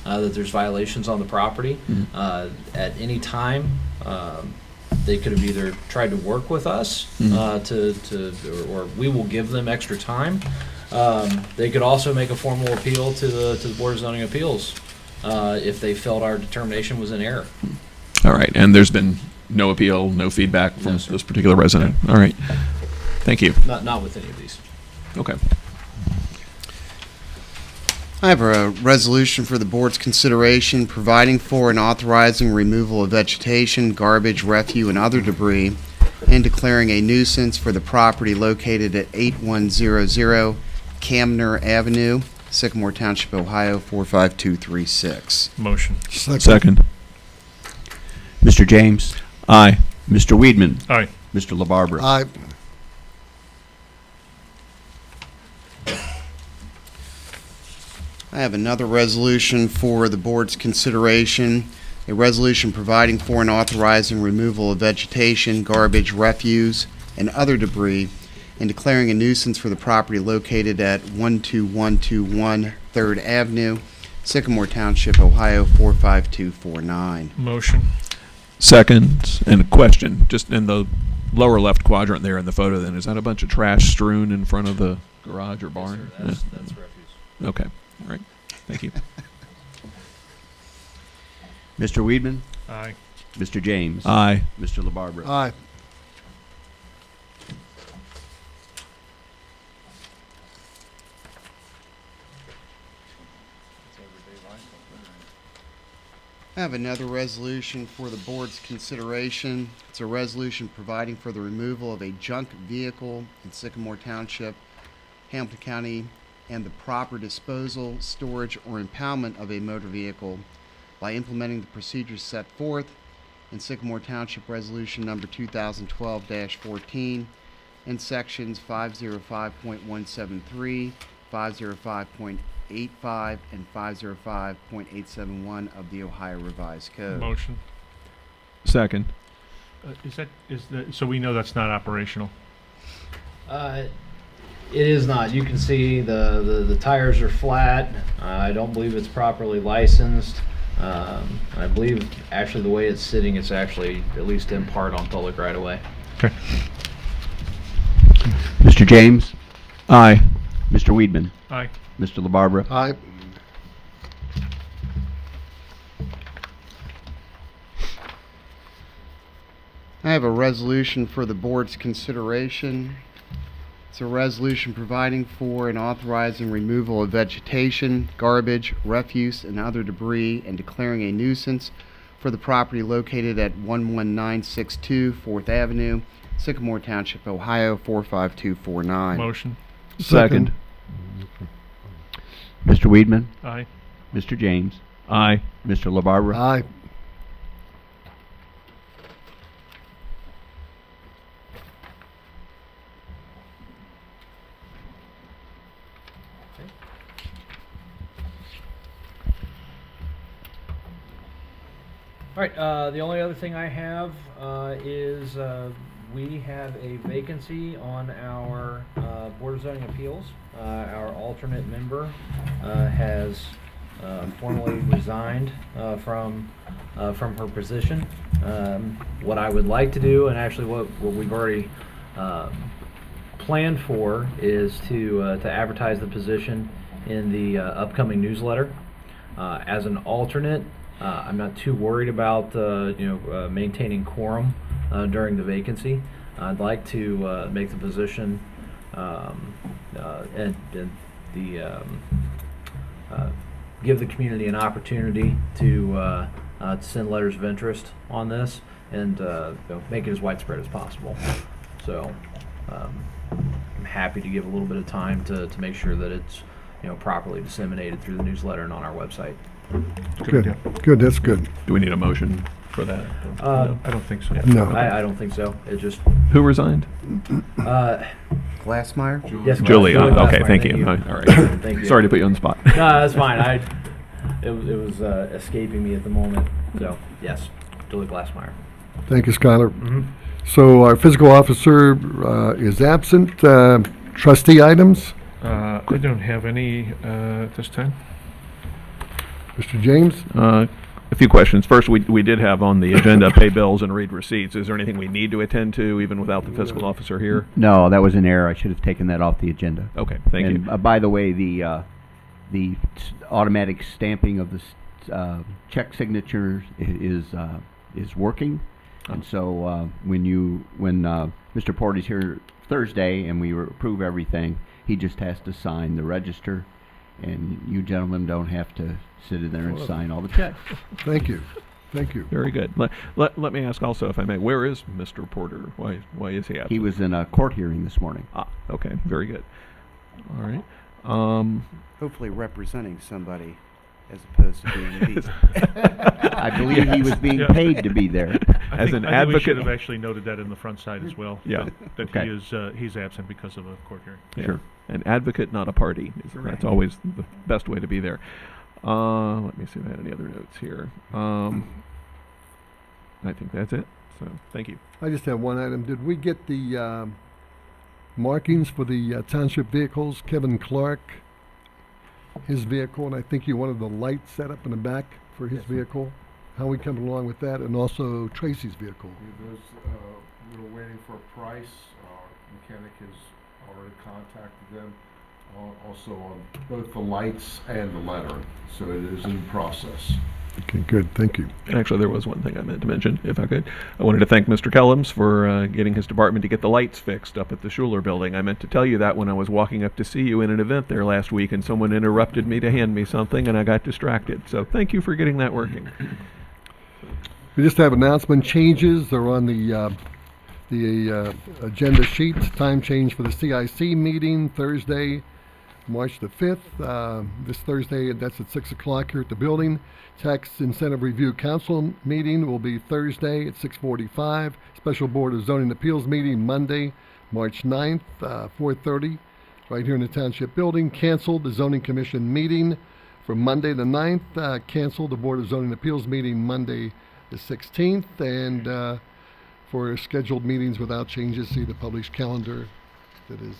that there's violations on the property. At any time, they could have either tried to work with us or we will give them extra time. They could also make a formal appeal to the Board of Zoning Appeals if they felt our determination was in error. All right. And there's been no appeal, no feedback from this particular resident. All right. Thank you. Not with any of these. Okay. I have a resolution for the board's consideration providing for and authorizing removal of vegetation, garbage, refuse, and other debris, and declaring a nuisance for the property located at 8100 Camner Avenue, Sycamore Township, Ohio 45236. Motion. Second. Mr. James? Aye. Mr. Weedman? Aye. Mr. LaBarbera? Aye. I have another resolution for the board's consideration, a resolution providing for and authorizing removal of vegetation, garbage, refuse, and other debris, and declaring a nuisance for the property located at 12121 3rd Avenue, Sycamore Township, Ohio 45249. Motion. Second. And a question, just in the lower left quadrant there in the photo then, is that a bunch of trash strewn in front of the garage or barn? Yes, sir. That's refuse. Okay. All right. Thank you. Mr. Weedman? Aye. Mr. James? Aye. Mr. LaBarbera? Aye. I have another resolution for the board's consideration. It's a resolution providing for the removal of a junk vehicle in Sycamore Township, Hamilton County, and the proper disposal, storage, or impoundment of a motor vehicle by implementing the procedures set forth in Sycamore Township Resolution Number 2012-14 in sections 505.173, 505.85, and 505.871 of the Ohio Revised Code. Motion. Second. So we know that's not operational? It is not. You can see the tires are flat. I don't believe it's properly licensed. I believe actually the way it's sitting, it's actually at least in part on public right away. Okay. Mr. James? Aye. Mr. Weedman? Aye. Mr. LaBarbera? Aye. I have a resolution for the board's consideration. It's a resolution providing for and authorizing removal of vegetation, garbage, refuse, and other debris, and declaring a nuisance for the property located at 11962 4th Avenue, Sycamore Township, Ohio 45249. Motion. Second. Mr. Weedman? Aye. Mr. James? Aye. Mr. LaBarbera? Aye. All right, the only other thing I have is we have a vacancy on our Board of Zoning Appeals. Our alternate member has formally resigned from her position. What I would like to do, and actually what we've already planned for, is to advertise the position in the upcoming newsletter. As an alternate, I'm not too worried about maintaining quorum during the vacancy. I'd like to make the position and the give the community an opportunity to send letters of interest on this and make it as widespread as possible. So I'm happy to give a little bit of time to make sure that it's properly disseminated through the newsletter and on our website. Good. Good. That's good. Do we need a motion for that? I don't think so. No. I don't think so. It just Who resigned? Glassmeyer? yes, Julie. Julie Okay, Glassmeyer, thank you. All right. Thank you. Sorry to put you on the spot. No, that's fine. It was escaping me at the moment. So yes, Julie Glassmeyer. Thank you, Skylar. So our fiscal officer is absent. Trustee items, I don't have any at this time. Mr. James. A few questions. First, we did have on the agenda pay bills and read receipts. Is there anything we need to attend to, even without the fiscal officer here? No, that was an error. I should have taken that off the agenda. Okay, thank And, you. by the way, the automatic stamping of the check signatures is working. And so when Mr. Porter's here Thursday and we approve everything, he just has to sign the register, and you gentlemen don't have to sit in there and sign all the checks. Thank you. Thank you. Very good. Let me ask also, if I may, where is Mr. Porter? Why is he absent? He was in a court hearing this morning. Ah, okay, very good. All right. Hopefully representing somebody as opposed to being the. I believe he was being paid to be there. As an I think we advocate. should have actually noted that in the front side as well. Yeah. That Okay. he's absent because of a court hearing. Yeah. Sure. An advocate, not a party. That's always the best way to be there. Let me see if I had any other notes here. I think that's it. So thank you. I just have one item. Did we get the markings for the township vehicles? Kevin Clark, his vehicle, and I think you wanted the light set up in the back for his vehicle. How are we coming along with that? And also Tracy's vehicle. We're waiting for a price. Our mechanic has already contacted them, also on both the lights and the lettering. So it is in process. Okay, good. Thank you. Actually, there was one thing I meant to mention, if I could. I wanted to thank Mr. Kellums for getting his department to get the lights fixed up at the Schuler building. I meant to tell you that when I was walking up to see you in an event there last week, and someone interrupted me to hand me something, and I got distracted. So thank you for getting that working. We just have announcement changes. They're on the agenda sheet. Time change for the CIC meeting Thursday, March the 5th. This Thursday, that's at 6 o'clock here at the building. Tax Incentive Review Council meeting will be Thursday at 6:45. Special Board of Zoning Appeals meeting Monday, March 9th, 4:30, right here in the Township building. Canceled the Zoning Commission meeting for Monday the 9th. Canceled the Board of Zoning Appeals meeting Monday the 16th. And for scheduled meetings without changes, see the published calendar that is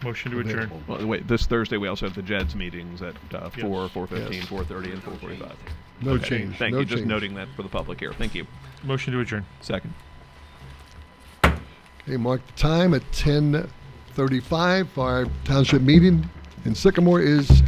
Motion to adjourn. available. Well, wait, this Thursday we also have the JEDS meetings at 4, 4:15, Yes. 4:30, and 4:45. No Okay, change. Thank no you. Just change. noting that for the public here. Thank you. Motion to adjourn. Second. Okay, mark the time at 10:35. Our township meeting in Sycamore is